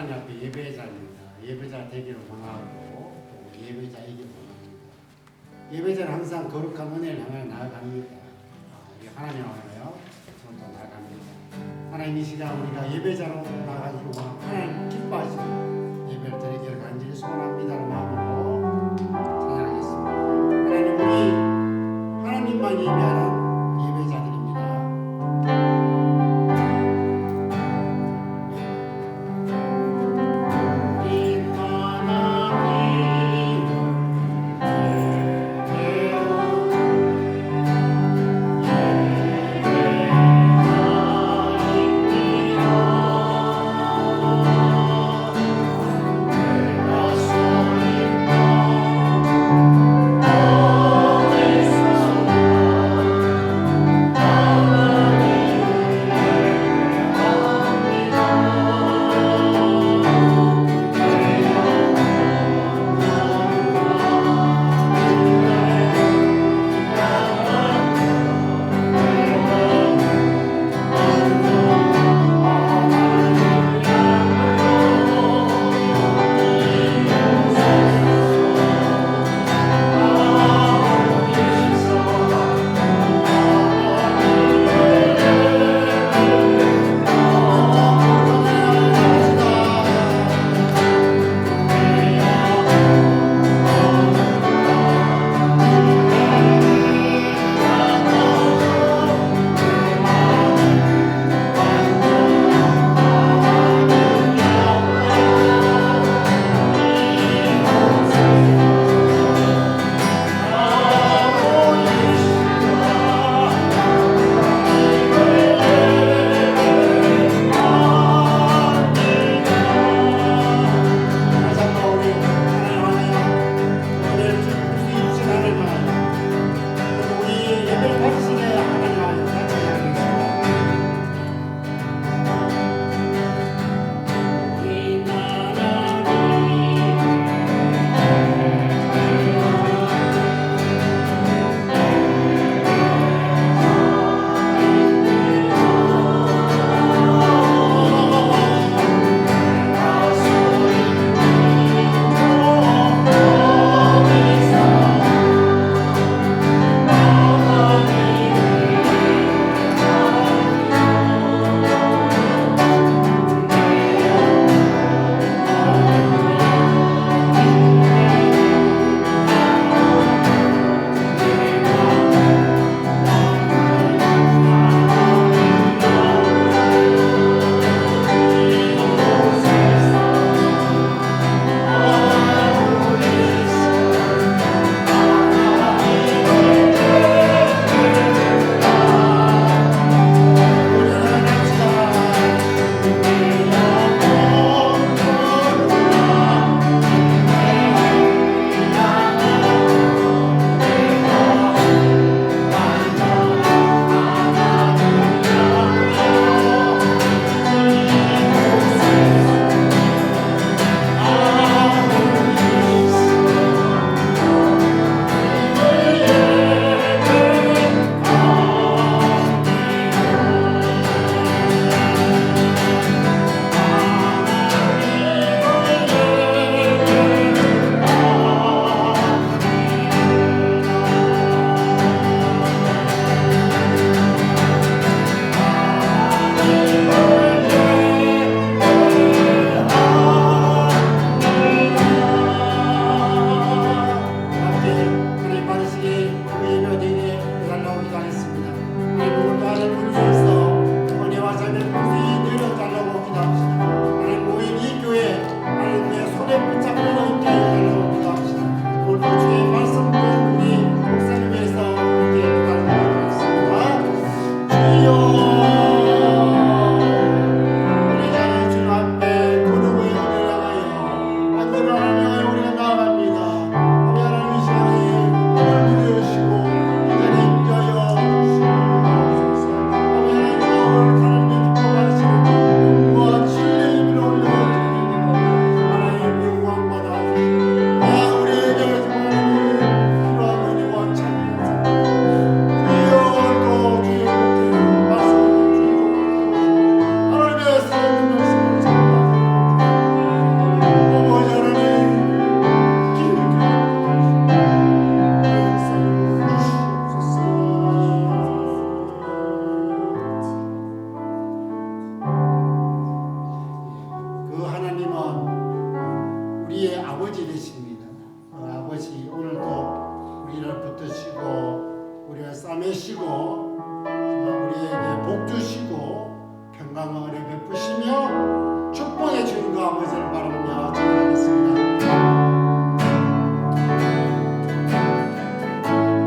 하나님 앞에 예배자입니다. 예배자 되기를 원하고 또 예배자이기를 원합니다. 예배자는 항상 거룩한 은혜를 향해 나아갑니다. 우리 하나님 앞에요. 저도 나아갑니다. 하나님 이 시간 우리가 예배자로 나아가기를 원하고 하나님 기뻐하시는 예배를 드리기를 간절히 소원합니다라는 마음으로 찬양하겠습니다. 하나님 우리 하나님만 예배하는 예배자들입니다. 우리에게 복 주시고 평강을 베푸시며 축복해 주는 거 아버지를 바라며 기도하겠습니다.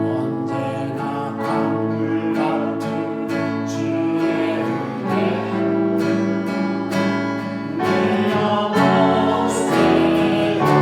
언제나 강물 같은 주의 은혜 내 영혼 새롭게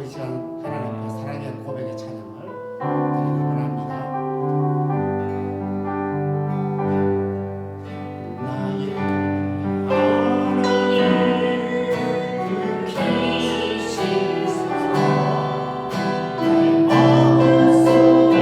이 시간 하나님 앞에 사랑의 고백의 찬양을 드리기 원합니다. 나의 하나님 계시사 나의 마음속에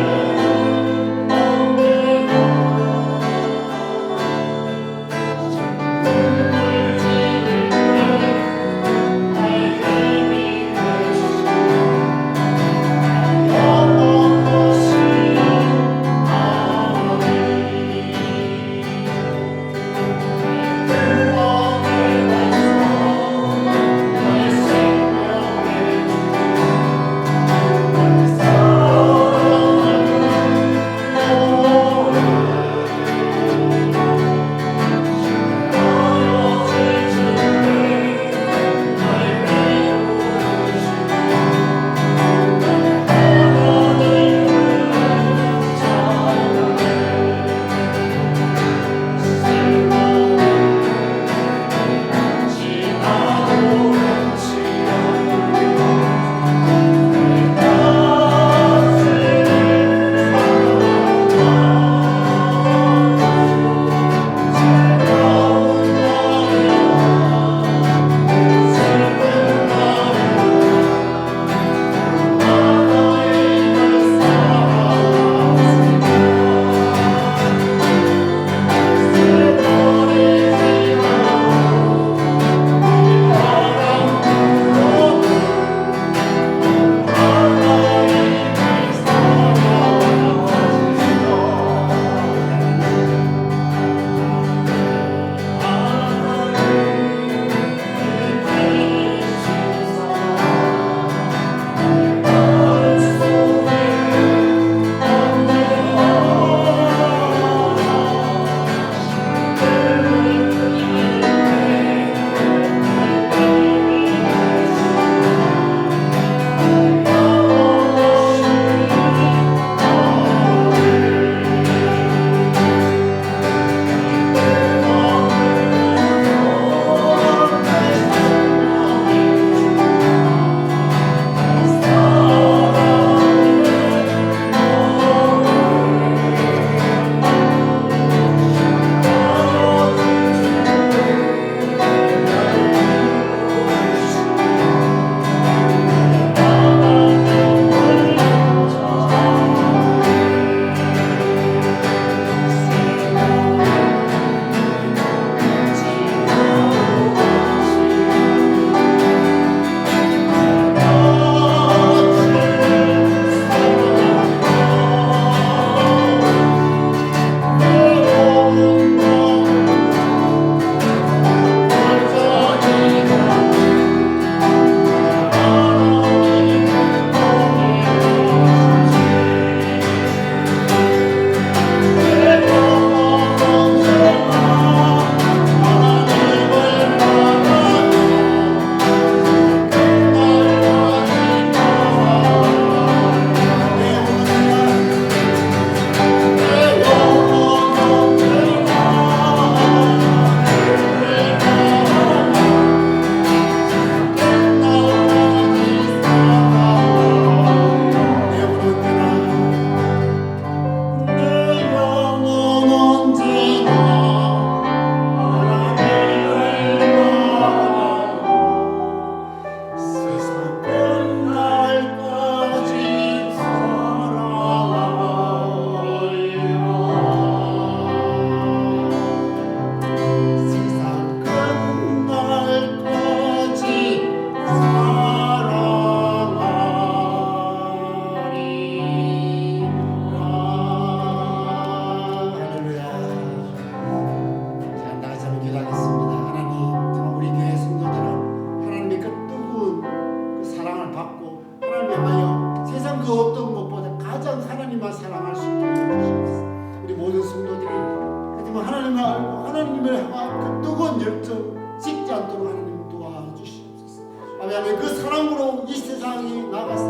하나님을 향한 그 뜨거운 열정 식지 않도록 하나님 도와주시옵소서. 아멘. 그 사랑으로 이 세상에 나가서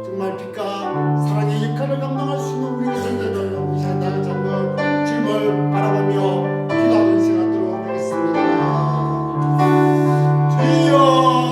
정말 빛과 사랑의 역할을 감당할 수 있는 우리가 되기를 이 시간 다같이 한번 주님을 바라보며 기도하는 시간 갖도록 하겠습니다. 주여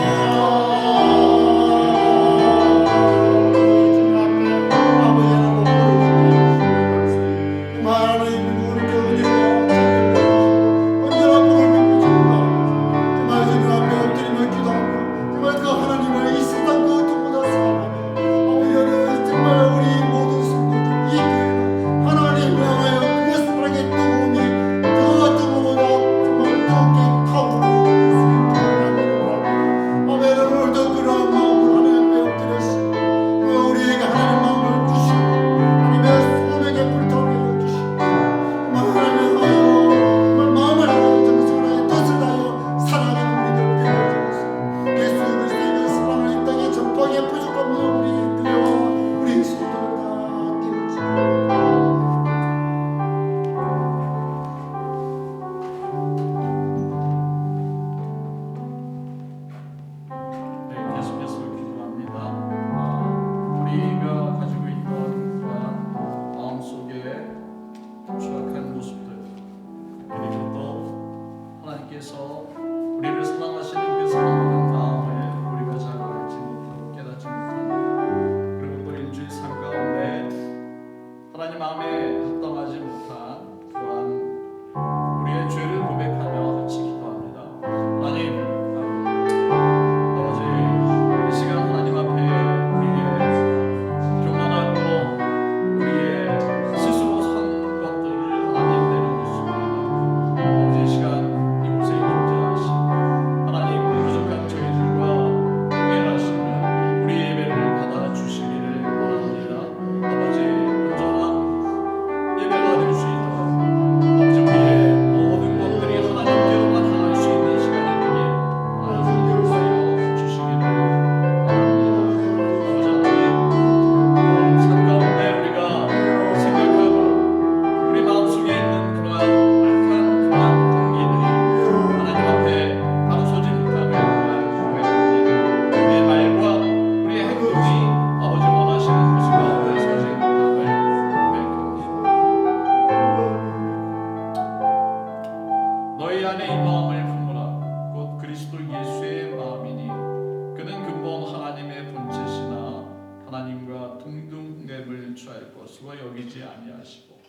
할 것으로 여기지 아니하시고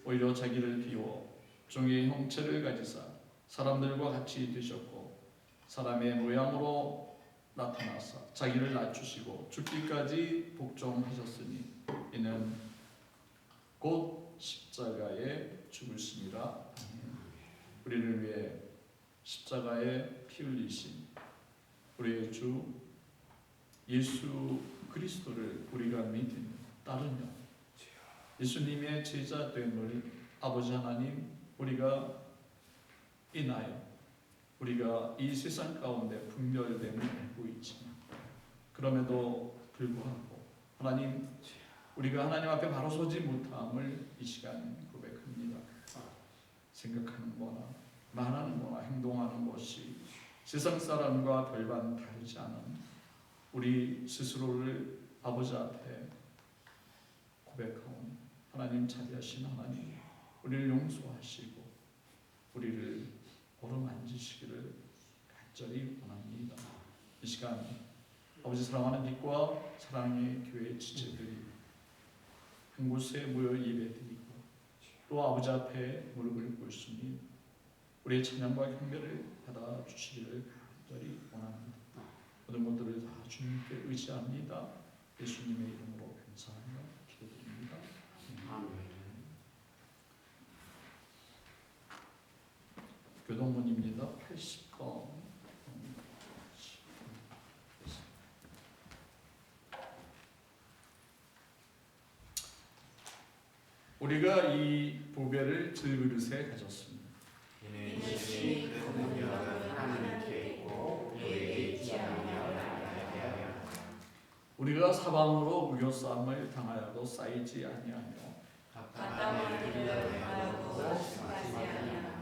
오히려 자기를 비워 종의 형체를 가지사 사람들과 같이 되셨고 사람의 모양으로 나타나사 자기를 낮추시고 죽기까지 복종하셨으니 이는 곧 십자가에 죽으심이라. 우리를 위해 십자가에 피 흘리신 우리의 주 예수 그리스도를 우리가 믿으며 따르며 예수님의 제자됨을 아버지 하나님 우리가 인하여 우리가 이 세상 가운데 분별됨을 알고 있지만 그럼에도 불구하고 하나님 우리가 하나님 앞에 바로 서지 못함을 이 시간 고백합니다. 생각하는 거나 말하는 거나 행동하는 것이 세상 사람과 별반 다르지 않은 우리 스스로를 아버지 앞에 고백하오니 하나님 자비하신 하나님 우리를 용서하시고 우리를 어루만지시기를 간절히 원합니다. 이 시간 아버지 사랑하는 빛과 사랑의 교회 지체들이 한 곳에 모여 예배드리고 또 아버지 앞에 무릎을 꿇으니 우리의 찬양과 경배를 받아주시기를 간절히 원합니다. 모든 것들을 다 주님께 의지합니다. 예수님의 이름으로 감사하며 기도드립니다. 아멘. 교동문입니다. 80권. 우리가 이 보배를 들그릇에 가졌습니다. 이는 주의 그 능력은 하나님께 있고 우리에게 있지 아니하게 하려. 우리가 사방으로 무교싸움을 당하여도 쌓이지 아니하며 각당을 들여다하여도 실패하지 아니하며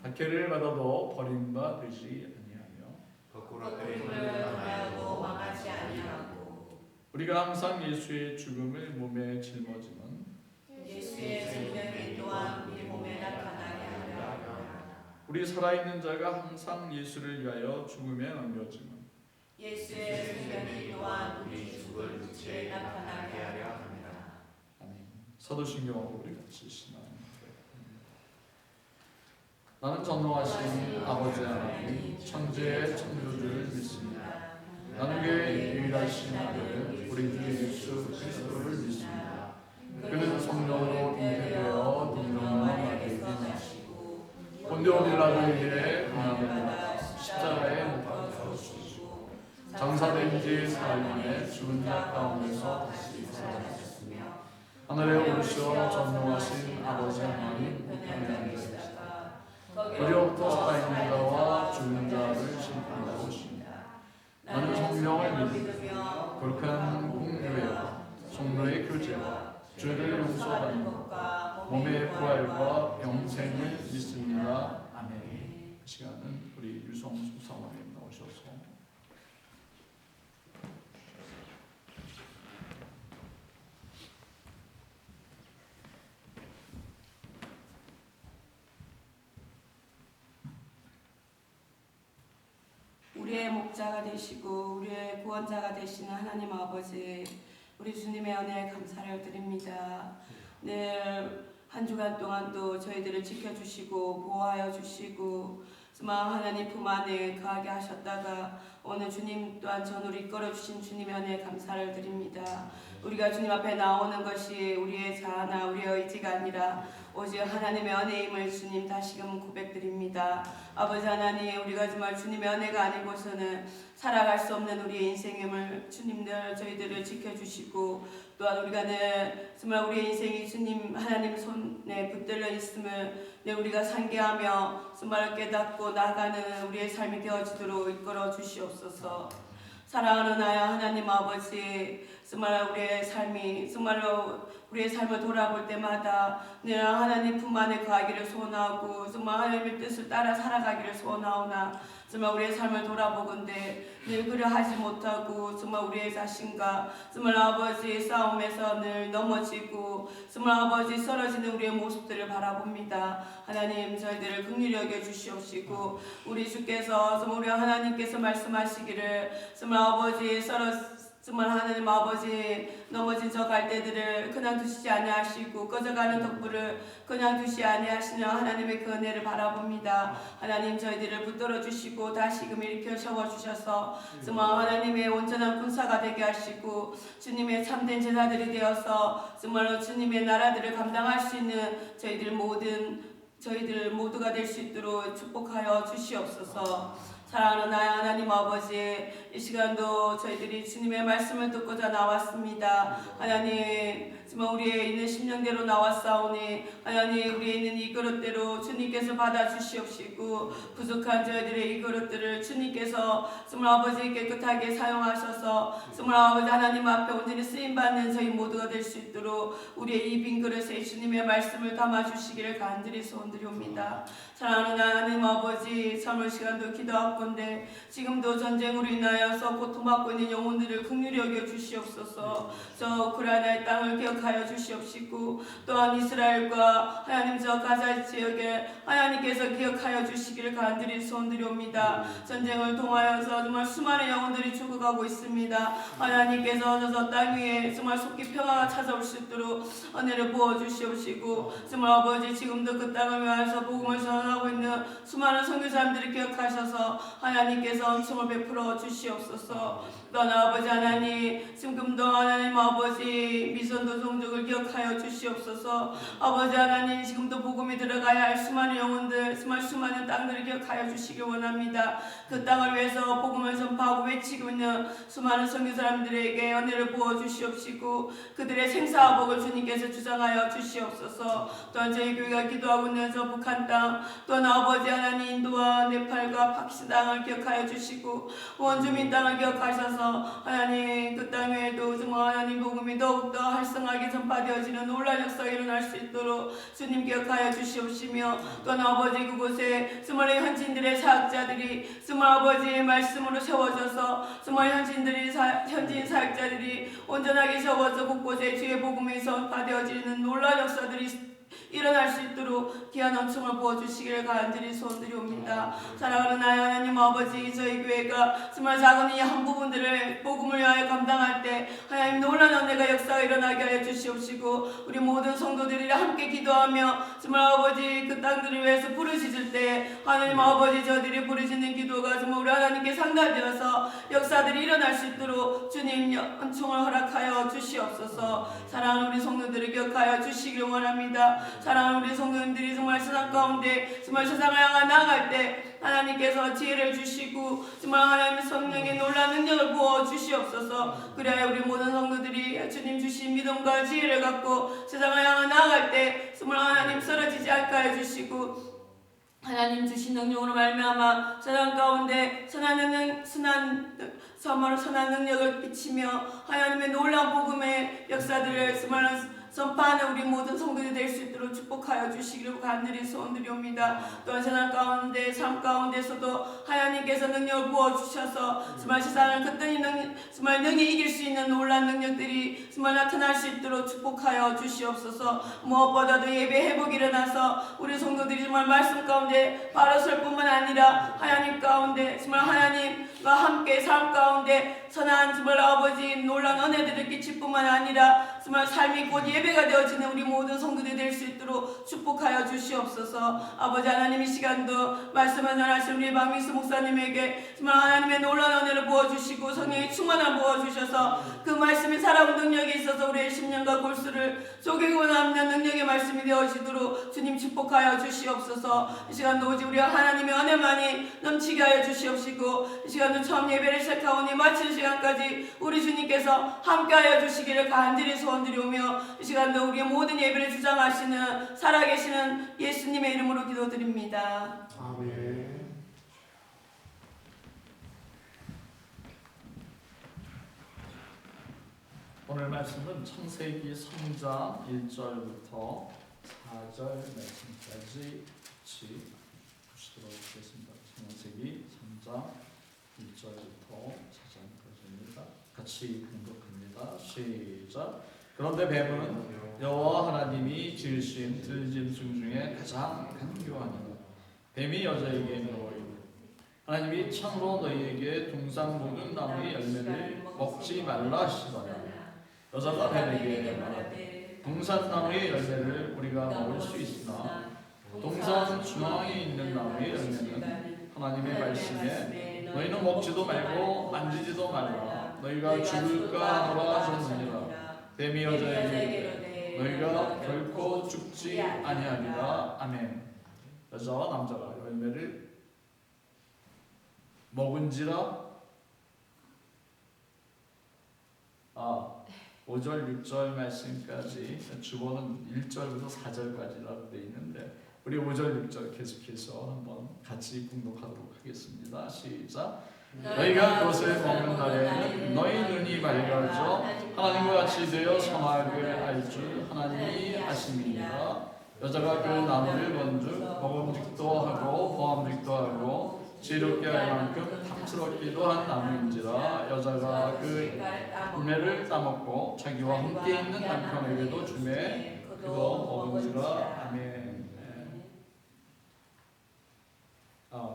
박해를 받아도 버림바 되지 아니하며 거꾸로 들여다하여도 망하지 아니하고 우리가 항상 예수의 죽음을 몸에 짊어지는 예수의 생명이 또한 우리 몸에 나타나게 하려 합니다. 우리 살아있는 자가 항상 예수를 위하여 죽음에 넘겨지는 예수의 생명이 또한 우리 죽을 육체에 나타나게 하려 합니다. 아멘. 사도신경으로 우리 같이 신앙합니다. 나는 전능하신 아버지 하나님 천지의 창조주를 믿습니다. 나는 그의 유일하신 아들 우리 주 예수 그리스도를 믿습니다. 그는 성령으로 잉태되어 동정녀 마리아에게 나시고 본디오 빌라도에게 고난을 십자가에 못 박혀 죽으시고 장사된 지 사흘 만에 죽은 자 가운데서 다시 살아나셨으며 하늘에 오르시어 전능하신 아버지 하나님 우편에 앉으시다가 거기로부터 살아있는 자와 죽은 자를 심판하러 오십니다. 나는 성령을 믿으며 거룩한 공교회와 성도의 교제와 죄를 용서하는 것과 몸의 부활과 영생을 믿습니다. 아멘. 그 시간은 우리 유성수 사모님 나오셔서 우리의 목자가 되시고 우리의 구원자가 되시는 하나님 아버지 우리 주님의 은혜에 감사를 드립니다. 늘 한 주간 동안도 저희들을 지켜주시고 보호하여 주시고 정말 하나님 품 안에 거하게 하셨다가 오늘 주님 또한 전우를 이끌어주신 주님의 은혜에 감사를 드립니다. 우리가 주님 앞에 나오는 것이 우리의 자아나 우리의 의지가 아니라 오직 하나님의 은혜임을 주님 다시금 고백드립니다. 아버지 하나님 우리가 정말 주님의 은혜가 아니고서는 살아갈 수 없는 우리의 인생임을 주님들 저희들을 지켜주시고 또한 우리가 늘 정말 우리의 인생이 주님 하나님 손에 붙들려 있음을 우리가 상기하며 정말 깨닫고 나아가는 우리의 삶이 되어지도록 이끌어 주시옵소서. 사랑하는 나야 하나님 아버지 정말 우리의 삶이 정말로 우리의 삶을 돌아볼 때마다 늘 하나님 품 안에 거하기를 소원하고 정말 하나님의 뜻을 따라 살아가기를 소원하오나 정말 우리의 삶을 돌아보건대 늘 그려 하지 못하고 정말 우리의 자신과 정말 아버지의 싸움에서 늘 넘어지고 정말 아버지 쓰러지는 우리의 모습들을 바라봅니다. 하나님 저희들을 긍휼히 여겨 주시옵시고 우리 주께서 정말 우리 하나님께서 말씀하시기를 정말 아버지 정말 하나님 아버지 넘어진 저 갈대들을 그냥 두시지 아니하시고 꺼져가는 덕불을 그냥 두시지 아니하시며 하나님의 그 은혜를 바라봅니다. 하나님 저희들을 붙들어 주시고 다시금 일으켜 세워주셔서 정말 하나님의 온전한 군사가 되게 하시고 주님의 참된 제자들이 되어서 정말로 주님의 나라들을 감당할 수 있는 저희들 모두가 될 수 있도록 축복하여 주시옵소서. 사랑하는 나의 하나님 아버지, 이 시간도 저희들이 주님의 말씀을 듣고자 나왔습니다. 하나님, 정말 우리의 있는 심령대로 나왔사오니 하나님 우리의 있는 이 그릇대로 주님께서 받아주시옵시고 부족한 저희들의 이 그릇들을 주님께서 정말 아버지 깨끗하게 사용하셔서 정말 아버지 하나님 앞에 온전히 쓰임받는 저희 모두가 될 수 있도록 우리의 이 빈 그릇에 주님의 말씀을 담아주시기를 간절히 소원드리옵니다. 사랑하는 하나님 아버지, 참을 시간도 기도하건대 지금도 전쟁으로 인하여서 고통받고 있는 영혼들을 긍휼히 여겨 주시옵소서. 저 우크라이나의 땅을 기억하여 주시옵시고 또한 이스라엘과 하나님 저 가자 지역에 하나님께서 기억하여 주시기를 간절히 소원드리옵니다. 전쟁을 통하여서 정말 수많은 영혼들이 죽어가고 있습니다. 하나님께서 저 땅 위에 정말 속히 평화가 찾아올 수 있도록 은혜를 부어 주시옵시고 정말 아버지 지금도 그 땅을 위하여서 복음을 전하고 있는 수많은 선교사님들을 기억하셔서 하나님께서 은총을 베풀어 주시옵소서. 또한 아버지 하나님 지금도 하나님 아버지 미선도 종족을 기억하여 주시옵소서. 아버지 하나님 지금도 복음이 들어가야 할 수많은 영혼들 정말 수많은 땅들을 기억하여 주시기 원합니다. 그 땅을 위해서 복음을 전파하고 외치고 있는 수많은 선교사님들에게 은혜를 부어 주시옵시고 그들의 생사화복을 주님께서 주장하여 주시옵소서. 또한 저희 교회가 기도하고 있는 저 북한 땅 또한 아버지 하나님 인도와 네팔과 파키스탄 땅을 기억하여 주시고 원주민 땅을 기억하셔서 하나님 그 땅 외에도 정말 하나님 복음이 더욱더 활성하게 전파되어지는 놀라운 역사가 일어날 수 있도록 주님 기억하여 주시옵시며 또한 아버지 그곳에 정말 현지인들의 사역자들이 정말 아버지의 말씀으로 세워져서 정말 현지인 사역자들이 온전하게 세워져 곳곳에 주의 복음이 전파되어지는 놀라운 역사들이 일어날 수 있도록 귀한 은총을 부어주시기를 간절히 소원드리옵니다. 사랑하는 나의 하나님 아버지, 저희 교회가 정말 작은 이 한 부분들을 복음을 위하여 감당할 때 하나님 놀라운 은혜가 역사가 일어나게 하여 주시옵시고 우리 모든 성도들이 함께 기도하며 정말 아버지 그 땅들을 위해서 부르짖을 때 하나님 아버지 저들이 부르짖는 기도가 정말 우리 하나님께 상달되어서 역사들이 일어날 수 있도록 주님 은총을 허락하여 주시옵소서. 사랑하는 우리 성도들을 기억하여 주시기를 원합니다. 사랑하는 우리 성도님들이 정말 세상 가운데 정말 세상을 향해 나아갈 때 하나님께서 지혜를 주시고 정말 하나님의 성령의 놀라운 능력을 부어 주시옵소서. 그래야 우리 모든 성도들이 주님 주신 믿음과 지혜를 갖고 세상을 향해 나아갈 때 정말 하나님 쓰러지지 않게 해 주시고 하나님 주신 능력으로 말미암아 세상 가운데 선한 능력을 끼치며 하나님의 놀라운 복음의 역사들을 정말 전파하는 우리 모든 성도들이 될 수 있도록 축복하여 주시기를 간절히 소원드리옵니다. 또한 세상 가운데 삶 가운데서도 하나님께서 능력을 부어주셔서 정말 세상을 그때니 정말 능히 이길 수 있는 놀라운 능력들이 정말 나타날 수 있도록 축복하여 주시옵소서. 무엇보다도 예배 회복이 일어나서 우리 성도들이 정말 말씀 가운데 바로 설 뿐만 아니라 하나님 가운데 정말 하나님과 함께 삶 가운데 선한 정말 아버지 놀라운 은혜들을 끼칠 뿐만 아니라 정말 삶이 곧 예배가 되어지는 우리 모든 성도들이 될 수 있도록 축복하여 주시옵소서. 아버지 하나님 이 시간도 말씀을 전하신 우리 박민수 목사님에게 정말 하나님의 놀라운 은혜를 부어주시고 성령의 충만함 부어주셔서 그 말씀이 살아온 능력이 있어서 우리의 심령과 골수를 쪼개고 남는 능력의 말씀이 되어지도록 주님 축복하여 주시옵소서. 이 시간도 오직 우리 하나님의 은혜만이 넘치게 하여 주시옵시고 이 시간도 처음 예배를 시작하오니 마치는 시간까지 우리 주님께서 함께하여 주시기를 간절히 소원드리오며 이 시간도 우리의 모든 예배를 주장하시는 살아계시는 예수님의 이름으로 기도드립니다. 아멘. 오늘 말씀은 창세기 3장 1절부터 4절 말씀까지 같이 보시도록 하겠습니다. 창세기 3장 1절부터 4절까지입니다. 같이 공독합니다. 시작. 그런데 뱀은 여호와 하나님이 지으신 들짐승 중에 가장 간교하니라. 뱀이 여자에게 이르되 하나님이 참으로 너희에게 동산 모든 나무의 열매를 먹지 말라 하시더라. 여자가 뱀에게 말하되 동산 나무의 열매를 우리가 먹을 수 있으나 동산 중앙에 있는 나무의 열매는 하나님의 말씀에 너희는 먹지도 말고 만지지도 말라 너희가 죽을까 하노라 하셨느니라. 뱀이 여자에게 이르되 너희가 결코 죽지 아니하리라. 아멘. 여자와 남자가 열매를 먹은지라. 5절 6절 말씀까지 주보는 1절부터 4절까지라고 되어 있는데 우리 5절 6절 계속해서 한번 같이 봉독하도록 하겠습니다. 시작. 너희가 그것을 먹는 날에는 너희 눈이 밝아져 하나님과 같이 되어 선악을 알 줄 하나님이 아심이니라. 여자가 그 나무를 본즉 먹음직도 하고 보암직도 하고 지혜롭게 할 만큼 탐스럽기도 한 나무인지라. 여자가 그 열매를 따먹고 자기와 함께 있는 남편에게도 주매 그도 먹은지라. 아멘.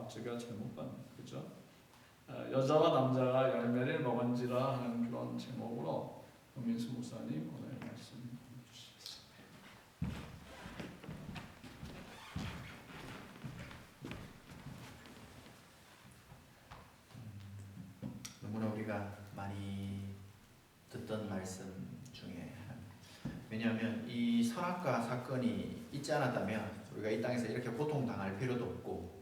제가 잘못 봤네. 그죠? 여자와 남자가 열매를 먹은지라 하는 그런 제목으로 홍민수 목사님 오늘 말씀 주시겠습니다. 너무나 우리가 많이 듣던 말씀 중에 왜냐하면 이 선악과 사건이 있지 않았다면 우리가 이 땅에서 이렇게 고통당할 필요도 없고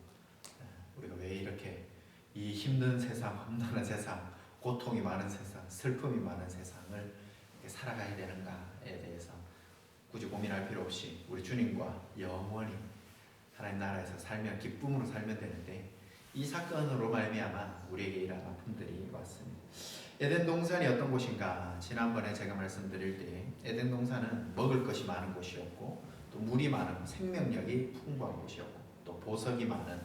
우리가 왜 이렇게 이 힘든 세상, 험난한 세상, 고통이 많은 세상, 슬픔이 많은 세상을 이렇게 살아가야 되는가에 대해서 굳이 고민할 필요 없이 우리 주님과 영원히 하나님 나라에서 살면 기쁨으로 살면 되는데 이 사건으로 말미암아 우리에게 이런 아픔들이 왔습니다. 에덴 동산이 어떤 곳인가? 지난번에 제가 말씀드릴 때 에덴 동산은 먹을 것이 많은 곳이었고 또 물이 많은 생명력이 풍부한 곳이었고 또 보석이 많은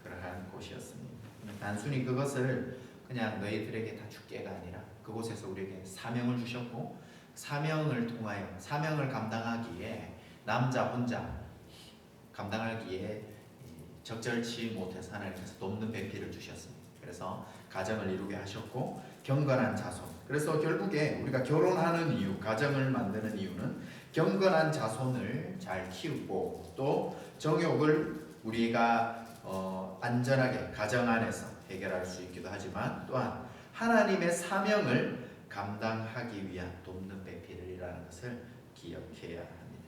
그러한 곳이었습니다. 단순히 그것을 그냥 너희들에게 다 줄게가 아니라 그곳에서 우리에게 사명을 주셨고 사명을 통하여 사명을 감당하기에 남자 혼자 감당하기에 적절치 못해서 하나님께서 돕는 배필을 주셨습니다. 그래서 가정을 이루게 하셨고 경건한 자손. 그래서 결국에 우리가 결혼하는 이유, 가정을 만드는 이유는 경건한 자손을 잘 키우고 또 정욕을 우리가 안전하게 가정 안에서 해결할 수 있기도 하지만 또한 하나님의 사명을 감당하기 위한 돕는 배필이라는 것을 기억해야 합니다.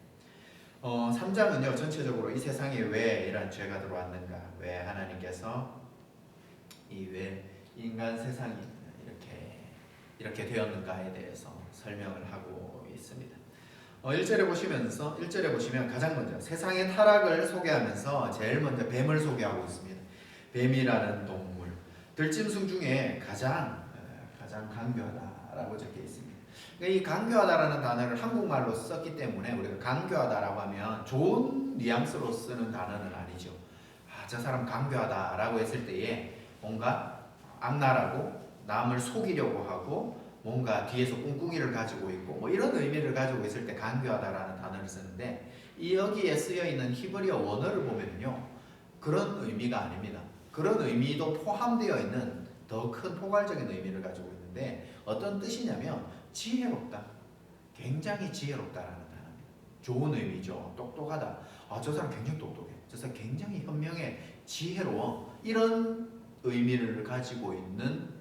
3장은요 전체적으로 이 세상에 왜 이런 죄가 들어왔는가, 왜 하나님께서 왜 인간 세상이 이렇게 되었는가에 대해서 설명을 하고 있습니다. 1절에 보시면 가장 먼저 세상의 타락을 소개하면서 제일 먼저 뱀을 소개하고 있습니다. 뱀이라는 동물, 들짐승 중에 가장 강교하다라고 적혀 있습니다. 이 강교하다라는 단어를 한국말로 썼기 때문에 우리가 강교하다라고 하면 좋은 뉘앙스로 쓰는 단어는 아니죠. 저 사람 강교하다라고 했을 때에 뭔가 악랄하고 남을 속이려고 하고 뭔가 뒤에서 꿍꿍이를 가지고 있고 뭐 이런 의미를 가지고 있을 때 강교하다라는 단어를 쓰는데 이 여기에 쓰여 있는 히브리어 원어를 보면요 그런 의미가 아닙니다. 그런 의미도 포함되어 있는 더 큰 포괄적인 의미를 가지고 있는데 어떤 뜻이냐면 지혜롭다, 굉장히 지혜롭다라는 단어입니다. 좋은 의미죠. 똑똑하다. 저 사람 굉장히 똑똑해. 저 사람 굉장히 현명해, 지혜로워. 이런 의미를 가지고 있는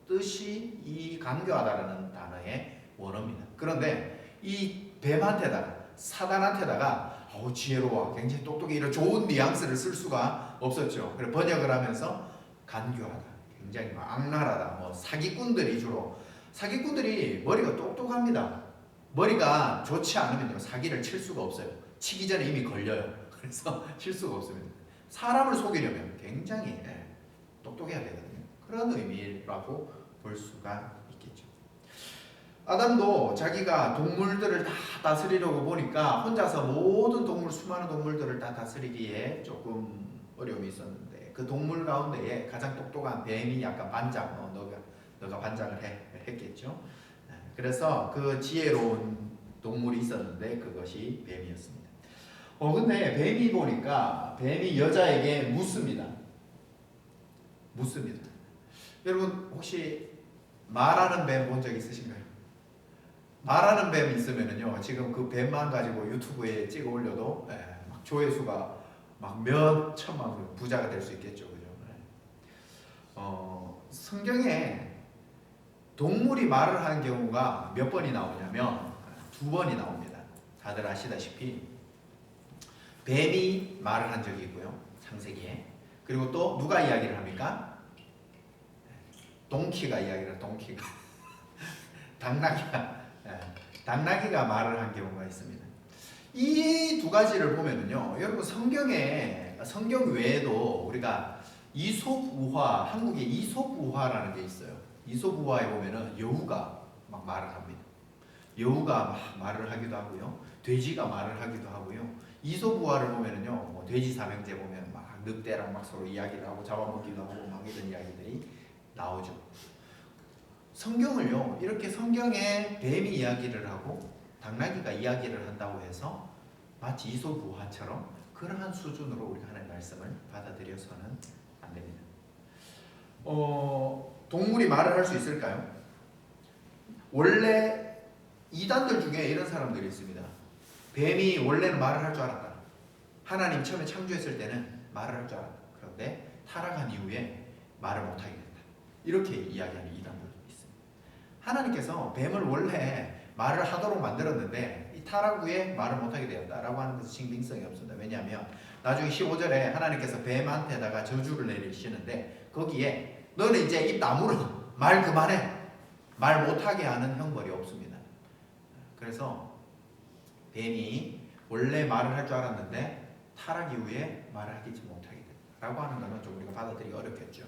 뜻이 이 강교하다라는 단어의 원어입니다. 그런데 이 뱀한테다가 사단한테다가 지혜로워, 굉장히 똑똑해 이런 좋은 뉘앙스를 쓸 수가 없었죠. 그래서 번역을 하면서 간교하다, 굉장히 악랄하다, 사기꾼들이 머리가 똑똑합니다. 머리가 좋지 않으면요 사기를 칠 수가 없어요. 치기 전에 이미 걸려요. 그래서 칠 수가 없습니다. 사람을 속이려면 굉장히 똑똑해야 되거든요. 그런 의미라고 볼 수가 있겠죠. 아담도 자기가 동물들을 다 다스리려고 보니까 혼자서 모든 수많은 동물들을 다 다스리기에 조금 어려움이 있었는데 그 동물 가운데에 가장 똑똑한 뱀이 약간 반장, 너가 반장을 했겠죠. 그래서 그 지혜로운 동물이 있었는데 그것이 뱀이었습니다. 근데 뱀이 보니까 뱀이 여자에게 묻습니다. 묻습니다. 여러분 혹시 말하는 뱀 본 적 있으신가요? 말하는 뱀 있으면은요, 지금 그 뱀만 가지고 유튜브에 찍어 올려도 막 조회수가 막 몇 천만 명 부자가 될 수 있겠죠, 그죠? 성경에 동물이 말을 하는 경우가 몇 번이 나오냐면 2번이 나옵니다. 다들 아시다시피 뱀이 말을 한 적이 있고요, 창세기에. 그리고 또 누가 이야기를 합니까? 동키가 이야기를, 동키가 당나귀가 말을 한 경우가 있습니다. 이 2가지를 보면은요, 여러분 성경 외에도 우리가 이솝우화, 한국에 이솝우화라는 게 있어요. 이솝우화에 보면은 여우가 막 말을 합니다. 여우가 막 말을 하기도 하고요, 돼지가 말을 하기도 하고요. 이솝우화를 보면은요, 뭐 돼지 삼형제 보면 막 늑대랑 막 서로 이야기를 하고 잡아먹기도 하고 막 이런 이야기들이 나오죠. 성경을요, 이렇게 성경에 뱀이 이야기를 하고 당나귀가 이야기를 한다고 해서 마치 이솝우화처럼 그러한 수준으로 우리가 하나님의 말씀을 받아들여서는 안 됩니다. 동물이 말을 할 수 있을까요? 원래 이단들 중에 이런 사람들이 있습니다. 뱀이 원래는 말을 할 줄 알았다. 하나님 처음에 창조했을 때는 말을 할 줄 알았다. 그런데 타락한 이후에 말을 못하게 됐다. 이렇게 이야기하는 이단들도 있습니다. 하나님께서 뱀을 원래 말을 하도록 만들었는데 이 타락 후에 말을 못하게 되었다라고 하는 것은 신빙성이 없습니다. 왜냐하면 나중에 15절에 하나님께서 뱀한테다가 저주를 내리시는데 거기에 너는 이제 입 다물어, 말 그만해, 말 못하게 하는 형벌이 없습니다. 그래서 뱀이 원래 말을 할 줄 알았는데 타락 이후에 말을 하지 못하게 됐다라고 하는 것은 좀 우리가 받아들이기 어렵겠죠.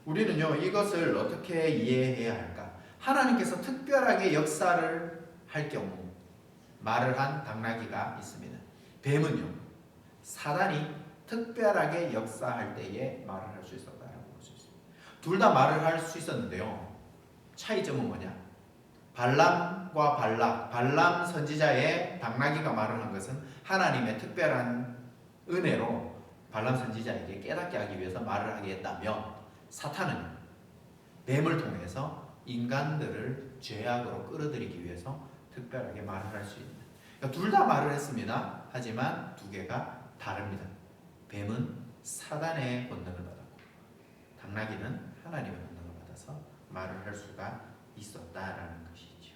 우리는요, 이것을 어떻게 이해해야 할까? 하나님께서 특별하게 역사를 할 경우 말을 한 당나귀가 있습니다. 뱀은요, 사단이 특별하게 역사할 때에 말을 할 수 있었다라고 볼 수 있습니다. 둘 다 말을 할 수 있었는데요, 차이점은 뭐냐? 발람과 발람 선지자의 당나귀가 말을 한 것은 하나님의 특별한 은혜로 발람 선지자에게 깨닫게 하기 위해서 말을 하게 했다면, 사탄은 뱀을 통해서 인간들을 죄악으로 끌어들이기 위해서 특별하게 말을 할 수 있는, 그러니까 둘 다 말을 했습니다. 하지만 2개가 다릅니다. 뱀은 사단의 권능을 받았고 당나귀는 하나님의 권능을 받아서 말을 할 수가 있었다라는 것이죠.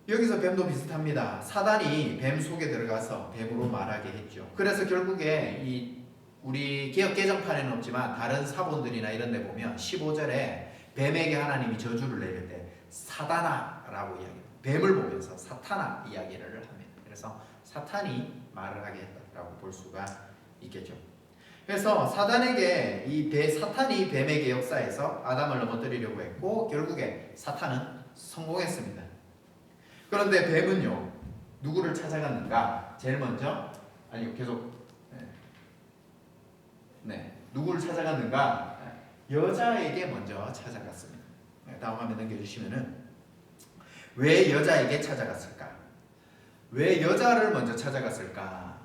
여기서 뱀도 비슷합니다. 사단이 뱀 속에 들어가서 뱀으로 말하게 했죠. 그래서 결국에 우리 개역 개정판에는 없지만 다른 사본들이나 이런 데 보면 15절에 뱀에게 하나님이 저주를 내릴 때 사단아라고 이야기해요. 뱀을 보면서 사탄아 이야기를 합니다. 그래서 사탄이 말을 하게 했다라고 볼 수가 있겠죠. 그래서 사단에게 사탄이 뱀에게 역사해서 아담을 넘어뜨리려고 했고 결국에 사탄은 성공했습니다. 그런데 뱀은요, 누구를 찾아갔는가? 제일 먼저 누구를 찾아갔는가? 여자에게 먼저 찾아갔습니다. 다음 화면 넘겨주시면은 왜 여자에게 찾아갔을까? 왜 여자를 먼저 찾아갔을까?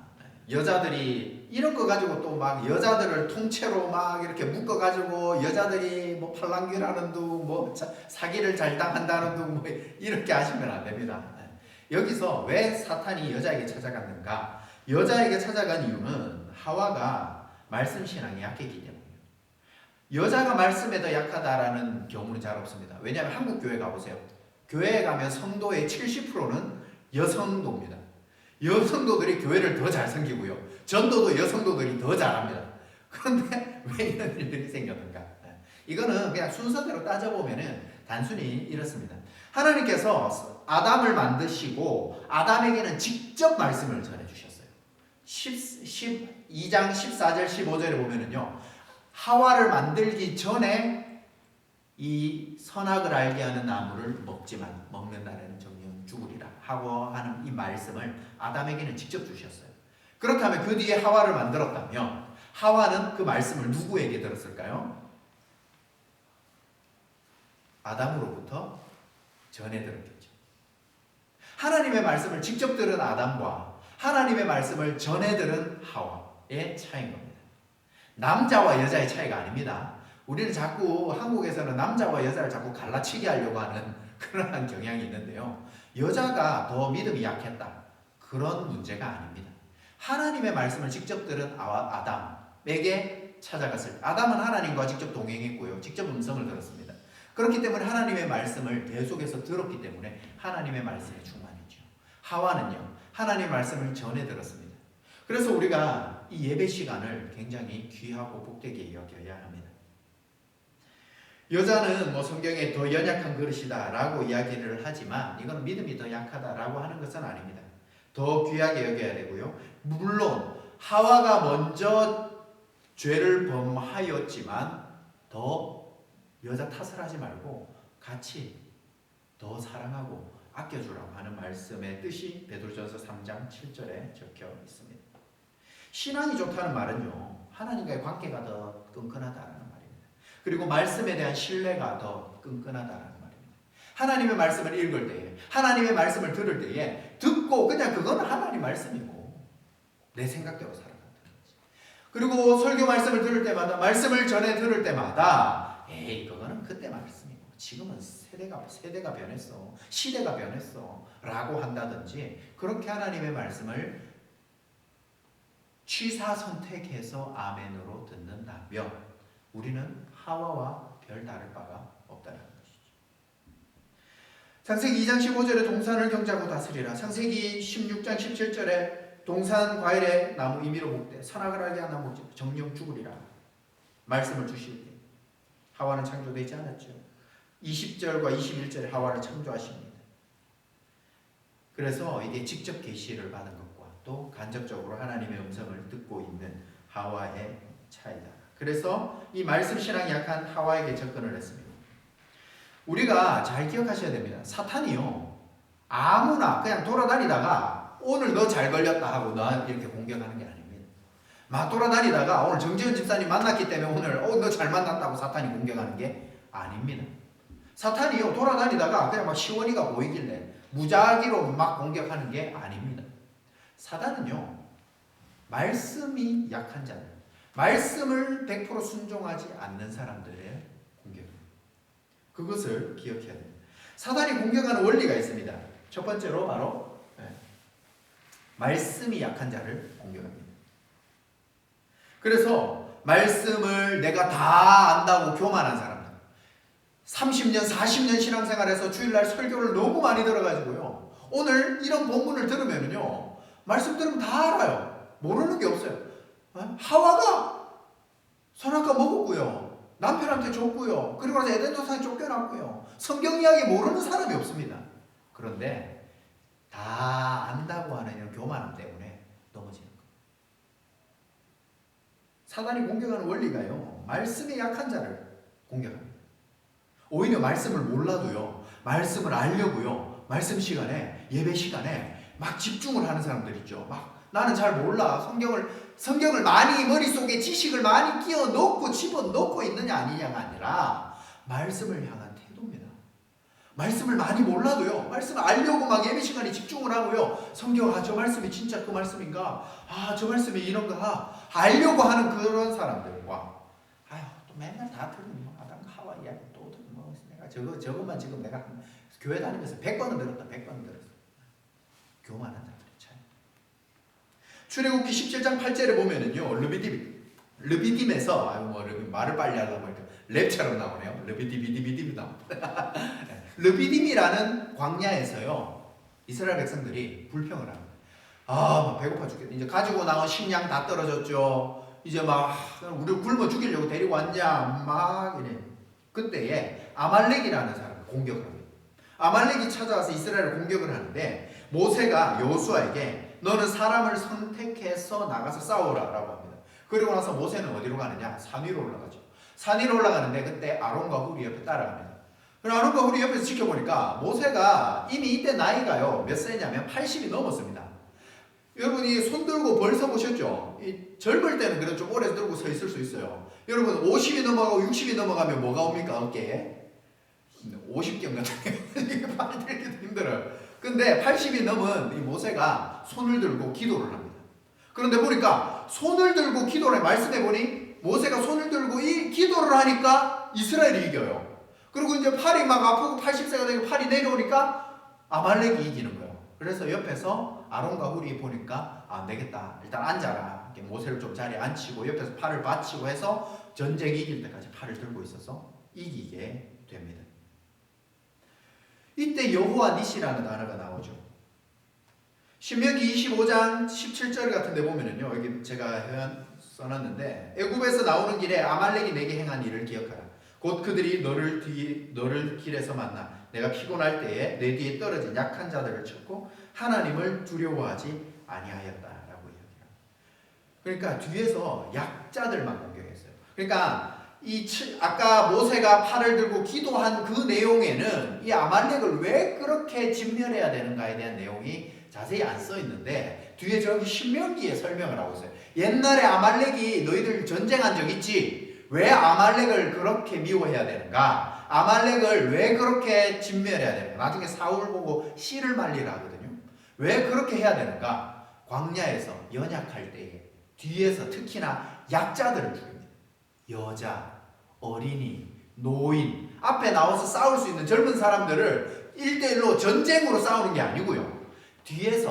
여자들이 이런 거 가지고 또 막 여자들을 통째로 막 이렇게 묶어가지고 여자들이 뭐 팔랑귀라는 둥, 뭐 사기를 잘 당한다는 둥, 뭐 이렇게 하시면 안 됩니다. 여기서 왜 사탄이 여자에게 찾아갔는가? 여자에게 찾아간 이유는 하와가 말씀 신앙이 약했기 때문이에요. 여자가 말씀에 더 약하다라는 경우는 잘 없습니다. 왜냐하면 한국 교회 가보세요. 교회에 가면 성도의 70%는 여성도입니다. 여성도들이 교회를 더 잘 섬기고요, 전도도 여성도들이 더 잘합니다. 그런데 왜 이런 일들이 생겼는가? 이거는 그냥 순서대로 따져보면은 단순히 이렇습니다. 하나님께서 아담을 만드시고 아담에게는 직접 말씀을 전해주셨어요. 2장 14절 15절에 보면은요, 하와를 만들기 전에 이 선악을 알게 하는 나무를 먹지만 먹는 날에는 정령 죽으리라 하고 하는 이 말씀을 아담에게는 직접 주셨어요. 그렇다면 그 뒤에 하와를 만들었다면 하와는 그 말씀을 누구에게 들었을까요? 아담으로부터 전해 들었겠죠. 하나님의 말씀을 직접 들은 아담과 하나님의 말씀을 전해 들은 하와의 차이인 겁니다. 남자와 여자의 차이가 아닙니다. 우리는 자꾸 한국에서는 남자와 여자를 자꾸 갈라치게 하려고 하는 그런 경향이 있는데요. 여자가 더 믿음이 약했다. 그런 문제가 아닙니다. 하나님의 말씀을 직접 들은 아담에게 찾아갔을 때 아담은 하나님과 직접 동행했고요. 직접 음성을 들었습니다. 그렇기 때문에 하나님의 말씀을 계속해서 들었기 때문에 하나님의 말씀에 충만했죠. 하와는요. 하나님의 말씀을 전해 들었습니다. 그래서 우리가 이 예배 시간을 굉장히 귀하고 복되게 여겨야 합니다. 여자는 성경에 더 연약한 그릇이다 라고 이야기를 하지만 이건 믿음이 더 약하다라고 하는 것은 아닙니다. 더 귀하게 여겨야 되고요. 물론 하와가 먼저 죄를 범하였지만 더 여자 탓을 하지 말고 같이 더 사랑하고 아껴주라고 하는 말씀의 뜻이 베드로전서 3장 7절에 적혀 있습니다. 신앙이 좋다는 말은요. 하나님과의 관계가 더 끈끈하다는 말입니다. 그리고 말씀에 대한 신뢰가 더 끈끈하다는 말입니다. 하나님의 말씀을 읽을 때에 하나님의 말씀을 들을 때에 듣고 그냥 그건 하나님 말씀이고 내 생각대로 살아간다는 거지. 그리고 설교 말씀을 들을 때마다 말씀을 전해 들을 때마다 에이 그거는 그때 말씀이고 지금은 세대가 변했어 시대가 변했어 라고 한다든지 그렇게 하나님의 말씀을 취사 선택해서 아멘으로 듣는다면 우리는 하와와 별 다를 바가 없다는 것이죠. 창세기 2장 15절에 동산을 경작하고 다스리라. 창세기 16장 17절에 동산 과일의 나무 임의로 먹되 선악을 알게 한 나무 정령 죽으리라. 말씀을 주실 때 하와는 창조되지 않았죠. 20절과 21절에 하와를 창조하십니다. 그래서 이게 직접 계시를 받은 것과 또 간접적으로 하나님의 음성을 듣고 있는 하와의 차이다. 그래서 이 말씀 신앙이 약한 하와에게 접근을 했습니다. 우리가 잘 기억하셔야 됩니다. 사탄이요 아무나 그냥 돌아다니다가 오늘 너 잘 걸렸다 하고 나 이렇게 공격하는 게 아닙니다. 막 돌아다니다가 오늘 정지현 집사님 만났기 때문에 오늘 너 잘 만났다고 사탄이 공격하는 게 아닙니다. 사탄이요 돌아다니다가 그냥 막 시원이가 보이길래 무작위로 막 공격하는 게 아닙니다. 사단은요 말씀이 약한 자들, 말씀을 100% 순종하지 않는 사람들의 공격입니다. 그것을 기억해야 됩니다. 사단이 공격하는 원리가 있습니다. 첫 번째로 바로 말씀이 약한 자를 공격합니다. 그래서 말씀을 내가 다 안다고 교만한 사람들 30년 40년 신앙생활에서 주일날 설교를 너무 많이 들어가지고요 오늘 이런 본문을 들으면요 말씀 들으면 다 알아요. 모르는 게 없어요. 하와가 선악과 먹었고요 남편한테 줬고요 그리고 나서 에덴 동산에 쫓겨났고요 성경 이야기 모르는 사람이 없습니다. 그런데 다 안다고 하는 이런 교만함 때문에 넘어지는 거예요. 사단이 공격하는 원리가요 말씀에 약한 자를 공격합니다. 오히려 말씀을 몰라도요 말씀을 알려고요 말씀 시간에 예배 시간에 막 집중을 하는 사람들 있죠. 막 나는 잘 몰라 성경을 많이 머릿속에 지식을 많이 끼워 넣고 집어넣고 있느냐 아니냐가 아니라 말씀을 향한 태도입니다. 말씀을 많이 몰라도요 말씀을 알려고 막 예배 시간에 집중을 하고요 성경 저 말씀이 진짜 그 말씀인가 저 말씀이 이런가 알려고 하는 그런 사람들과 또 맨날 다 들으면 아담 하와 이야기 또 들으면 내가 저것만 지금 내가 교회 다니면서 100번은 들었다 100번은 들었어. 교만한 자들의 차이. 출애굽기 17장 8절에 보면은요 르비딤에서 말을 빨리 하려고 하니까 랩처럼 나오네요. 르비디비디비디 나옵니다. 르비딤이라는 광야에서요 이스라엘 백성들이 불평을 합니다. 막 배고파 죽겠다. 이제 가지고 나온 식량 다 떨어졌죠. 이제 막 우리 굶어 죽이려고 데리고 왔냐 막 이래. 그때에 아말렉이라는 사람을 공격을 합니다. 아말렉이 찾아와서 이스라엘을 공격을 하는데 모세가 여호수아에게 너는 사람을 선택해서 나가서 싸우라라고 합니다. 그리고 나서 모세는 어디로 가느냐? 산 위로 올라가죠. 산 위로 올라가는데 그때 아론과 훌이 옆에 따라갑니다. 그리고 아론과 훌이 옆에서 지켜보니까 모세가 이미 이때 나이가요 몇 세냐면 80이 넘었습니다. 여러분이 손 들고 벌써 보셨죠? 이 젊을 때는 그래도 좀 오래 들고 서 있을 수 있어요. 여러분 50이 넘어가고 60이 넘어가면 뭐가 옵니까? 어깨에? 50견 같은 게 많이 들기도 힘들어요. 근데 80이 넘은 이 모세가 손을 들고 기도를 합니다. 그런데 보니까 손을 들고 기도를 말씀해 보니 모세가 손을 들고 이 기도를 하니까 이스라엘이 이겨요. 그리고 이제 팔이 막 아프고 80세가 되고 팔이 내려오니까 아말렉이 이기는 거예요. 그래서 옆에서 아론과 훌이 보니까 안 되겠다. 일단 앉아라. 이렇게 모세를 좀 자리에 앉히고 옆에서 팔을 받치고 해서 전쟁이 이길 때까지 팔을 들고 있어서 이기게 됩니다. 이때 여호와 니시라는 단어가 나오죠. 신명기 25장 17절 같은 데 보면은요. 여기 제가 써놨는데 애굽에서 나오는 길에 아말렉이 내게 행한 일을 기억하라. 곧 그들이 너를 길에서 만나 내가 피곤할 때에 내 뒤에 떨어진 약한 자들을 쳤고 하나님을 두려워하지 아니하였다라고 이야기해요. 그러니까 뒤에서 약자들만 공격했어요. 그러니까 아까 모세가 팔을 들고 기도한 그 내용에는 이 아말렉을 왜 그렇게 진멸해야 되는가에 대한 내용이 자세히 안 써 있는데 뒤에 저기 신명기에 설명을 하고 있어요. 옛날에 아말렉이 너희들 전쟁한 적 있지? 왜 아말렉을 그렇게 미워해야 되는가? 아말렉을 왜 그렇게 진멸해야 되는가? 나중에 사울 보고 씨를 말리라 하거든요. 왜 그렇게 해야 되는가? 광야에서 연약할 때에 뒤에서 특히나 약자들을 죽입니다. 여자, 어린이, 노인, 앞에 나와서 싸울 수 있는 젊은 사람들을 1대1로 전쟁으로 싸우는 게 아니고요. 뒤에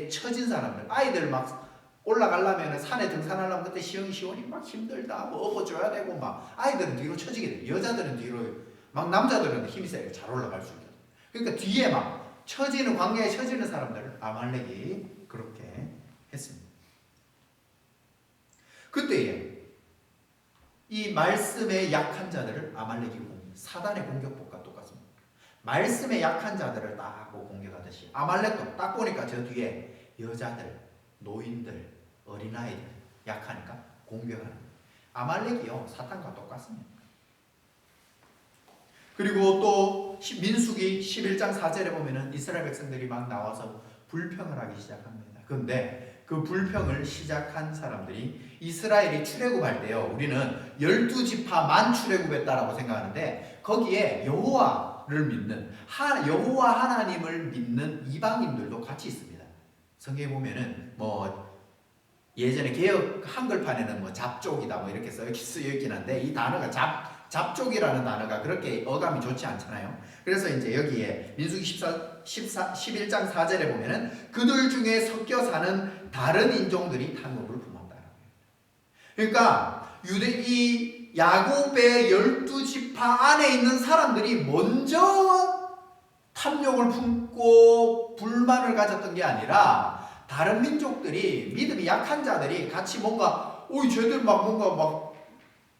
처진 사람들, 아이들 막 올라가려면 산에 등산하려면 그때 시원이 막 힘들다 뭐 업어줘야 되고 막 아이들은 뒤로 처지게 돼요. 여자들은 뒤로 막 남자들은 힘이 세게 잘 올라갈 수 있거든요. 그러니까 뒤에 막 처지는 광야에 처지는 사람들을 아말렉이 그렇게 했습니다. 그때에 이 말씀의 약한 자들을 아말렉이 사단의 공격법과 똑같습니다. 말씀의 약한 자들을 딱 공격하듯이 아말렉도 딱 보니까 저 뒤에 여자들, 노인들, 어린아이들 약하니까 공격하는 거예요. 아말렉이요 사탄과 똑같습니다. 그리고 또 민수기 11장 4절에 보면은 이스라엘 백성들이 막 나와서 불평을 하기 시작합니다. 그런데 그 불평을 시작한 사람들이 이스라엘이 출애굽할 때요. 우리는 12지파만 출애굽했다라고 생각하는데 거기에 여호와를 믿는 여호와 하나님을 믿는 이방인들도 같이 있습니다. 성경에 보면은 뭐 예전에 개역 한글판에는 뭐 잡족이다 뭐 이렇게 쓰여 있긴 한데 이 단어가 잡족이라는 단어가 그렇게 어감이 좋지 않잖아요. 그래서 이제 여기에 민수기 11장 4절에 보면은 그들 중에 섞여 사는 다른 인종들이 탐욕을 품었다. 그러니까 이 야곱의 12지파 안에 있는 사람들이 먼저 탐욕을 품고 불만을 가졌던 게 아니라 다른 민족들이 믿음이 약한 자들이 같이 뭔가 쟤들 뭔가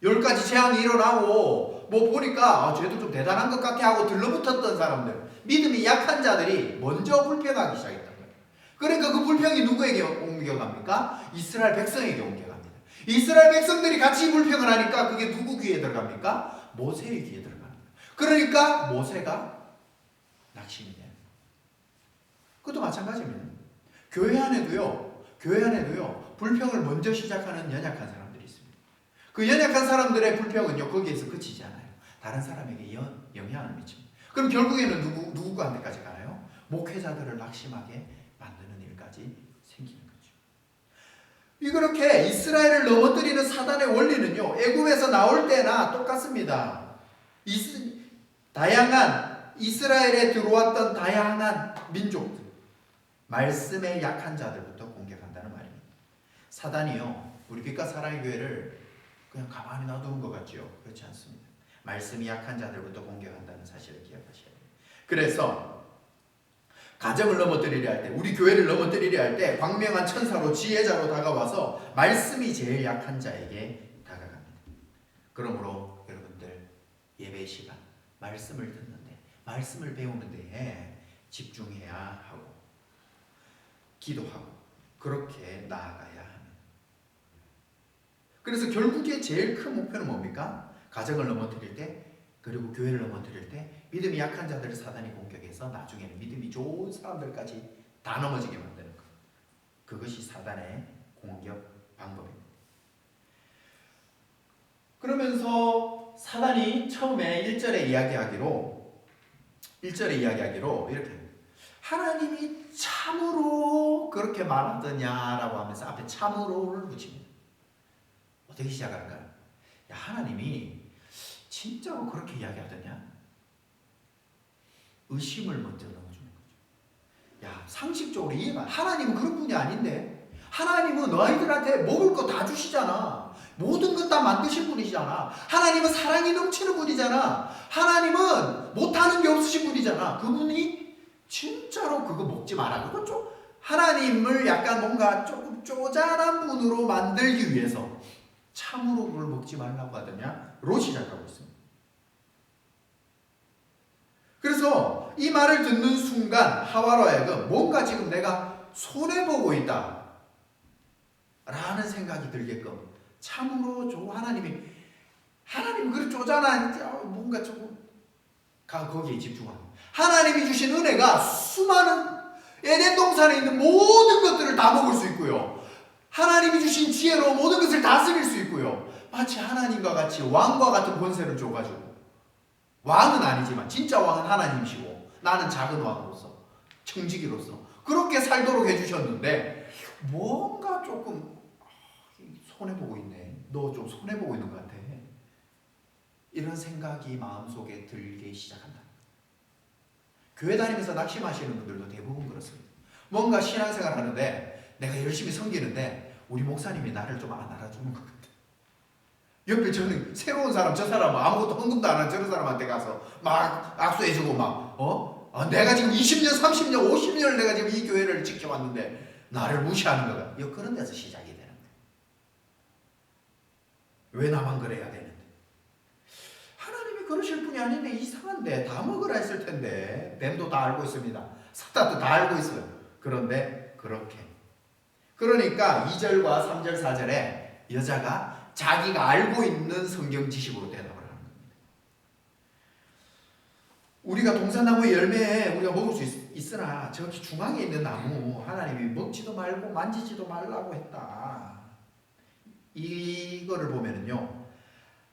10가지 재앙이 일어나고 뭐 보니까 쟤도 좀 대단한 것 같아 하고 들러붙었던 사람들 믿음이 약한 자들이 먼저 불평하기 시작했던 거예요. 그러니까 그 불평이 누구에게 옮겨갑니까? 이스라엘 백성에게 옮겨갑니다. 이스라엘 백성들이 같이 불평을 하니까 그게 누구 귀에 들어갑니까? 모세의 귀에 들어갑니다. 그러니까 모세가 낙심이 돼요. 그것도 마찬가지입니다. 교회 안에도요 불평을 먼저 시작하는 연약한 사람들이 있습니다. 그 연약한 사람들의 불평은요 거기에서 그치지 않아요. 다른 사람에게 영향을 미칩니다. 그럼 결국에는 누구한테까지 가나요? 목회자들을 낙심하게 만드는 일까지 생기는 거죠. 이렇게 이스라엘을 넘어뜨리는 사단의 원리는요 애굽에서 나올 때나 똑같습니다. 다양한 이스라엘에 들어왔던 다양한 민족들 말씀의 약한 자들부터 공격한다는 말입니다. 사단이요 우리 빛과 사랑의 교회를 그냥 가만히 놔두는 것 같죠? 그렇지 않습니다. 말씀이 약한 자들부터 공격한다는 사실을 기억하셔야 돼요. 그래서 가정을 넘어뜨리려 할 때 우리 교회를 넘어뜨리려 할 때 광명한 천사로 지혜자로 다가와서 말씀이 제일 약한 자에게 다가갑니다. 그러므로 여러분들 예배 시간 말씀을 듣는데 말씀을 배우는 데에 집중해야 하고 기도하고 그렇게 나아가야 합니다. 그래서 결국에 제일 큰 목표는 뭡니까? 가정을 넘어뜨릴 때 그리고 교회를 넘어뜨릴 때 믿음이 약한 자들을 사단이 공격해서 나중에는 믿음이 좋은 사람들까지 다 넘어지게 만드는 것. 그것이 사단의 공격 방법입니다. 그러면서 사단이 처음에 1절에 이야기하기로 이렇게 하나님이 참으로 그렇게 말하더냐라고 하면서 앞에 참으로를 붙입니다. 어떻게 시작할까요? 야, 하나님이 진짜로 그렇게 이야기하더냐? 의심을 먼저 넣어주는 거죠. 야, 상식적으로 이해가, 하나님은 그런 분이 아닌데, 하나님은 너희들한테 먹을 거 다 주시잖아. 모든 것 다 만드신 분이잖아. 하나님은 사랑이 넘치는 분이잖아. 하나님은 못하는 게 없으신 분이잖아. 그분이 진짜로 그거 먹지 마라. 그건 좀 하나님을 약간 뭔가 조금 쪼잔한 분으로 만들기 위해서 참으로 그걸 먹지 말라고 하더냐?로 시작하고 있습니다. 그래서 이 말을 듣는 순간 하와로 하여금 뭔가 지금 내가 손해보고 있다 라는 생각이 들게끔 참으로 하나님이 그 쪼잔한 뭔가 조금 거기에 집중하고, 하나님이 주신 은혜가 수많은 에덴 동산에 있는 모든 것들을 다 먹을 수 있고요, 하나님이 주신 지혜로 모든 것을 다스릴 수 있고요, 마치 하나님과 같이 왕과 같은 권세를 줘가지고, 왕은 아니지만 진짜 왕은 하나님이시고 나는 작은 왕으로서 청지기로서 그렇게 살도록 해주셨는데 뭔가 조금 손해보고 있네, 너 좀 손해보고 있는 것 같아, 이런 생각이 마음속에 들기 시작한다. 교회 다니면서 낙심하시는 분들도 대부분 그렇습니다. 뭔가 신앙생활 하는데 내가 열심히 섬기는데 우리 목사님이 나를 좀 안 알아주는 것 같아. 옆에 저는 새로운 사람, 저 사람은 아무것도 헌금도 안 하는 저런 사람한테 가서 막 악수해주고 내가 지금 20년, 30년, 50년을 내가 지금 이 교회를 지켜왔는데 나를 무시하는 거가, 그런 데서 시작이 되는 거예요. 왜 나만 그래야 되는데? 하나님이 그러실 분이 아닌데 이상한데, 다 먹으라 했을 텐데. 뱀도 다 알고 있습니다. 사탄도 다 알고 있어요. 그런데 그렇게, 그러니까 2절과 3절 4절에 여자가 자기가 알고 있는 성경 지식으로 대답을 하는 겁니다. 우리가 동산나무의 열매에 우리가 먹을 수 있으나 저기 중앙에 있는 나무 하나님이 먹지도 말고 만지지도 말라고 했다. 이거를 보면은요,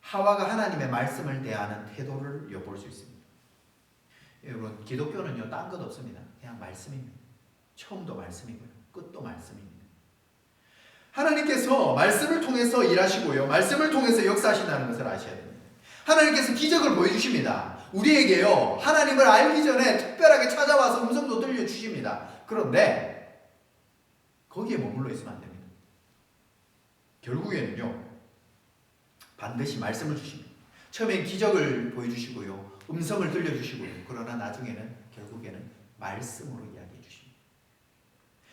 하와가 하나님의 말씀을 대하는 태도를 엿볼 수 있습니다. 여러분, 기독교는요 딴 것 없습니다. 그냥 말씀입니다. 처음도 말씀이고요, 끝도 말씀입니다. 하나님께서 말씀을 통해서 일하시고요, 말씀을 통해서 역사하신다는 것을 아셔야 됩니다. 하나님께서 기적을 보여주십니다. 우리에게요, 하나님을 알기 전에 특별하게 찾아와서 음성도 들려주십니다. 그런데 거기에 머물러 있으면 안 됩니다. 결국에는요 반드시 말씀을 주십니다. 처음엔 기적을 보여주시고요, 음성을 들려주시고요, 그러나 나중에는 결국에는 말씀으로 이야기해 주십니다.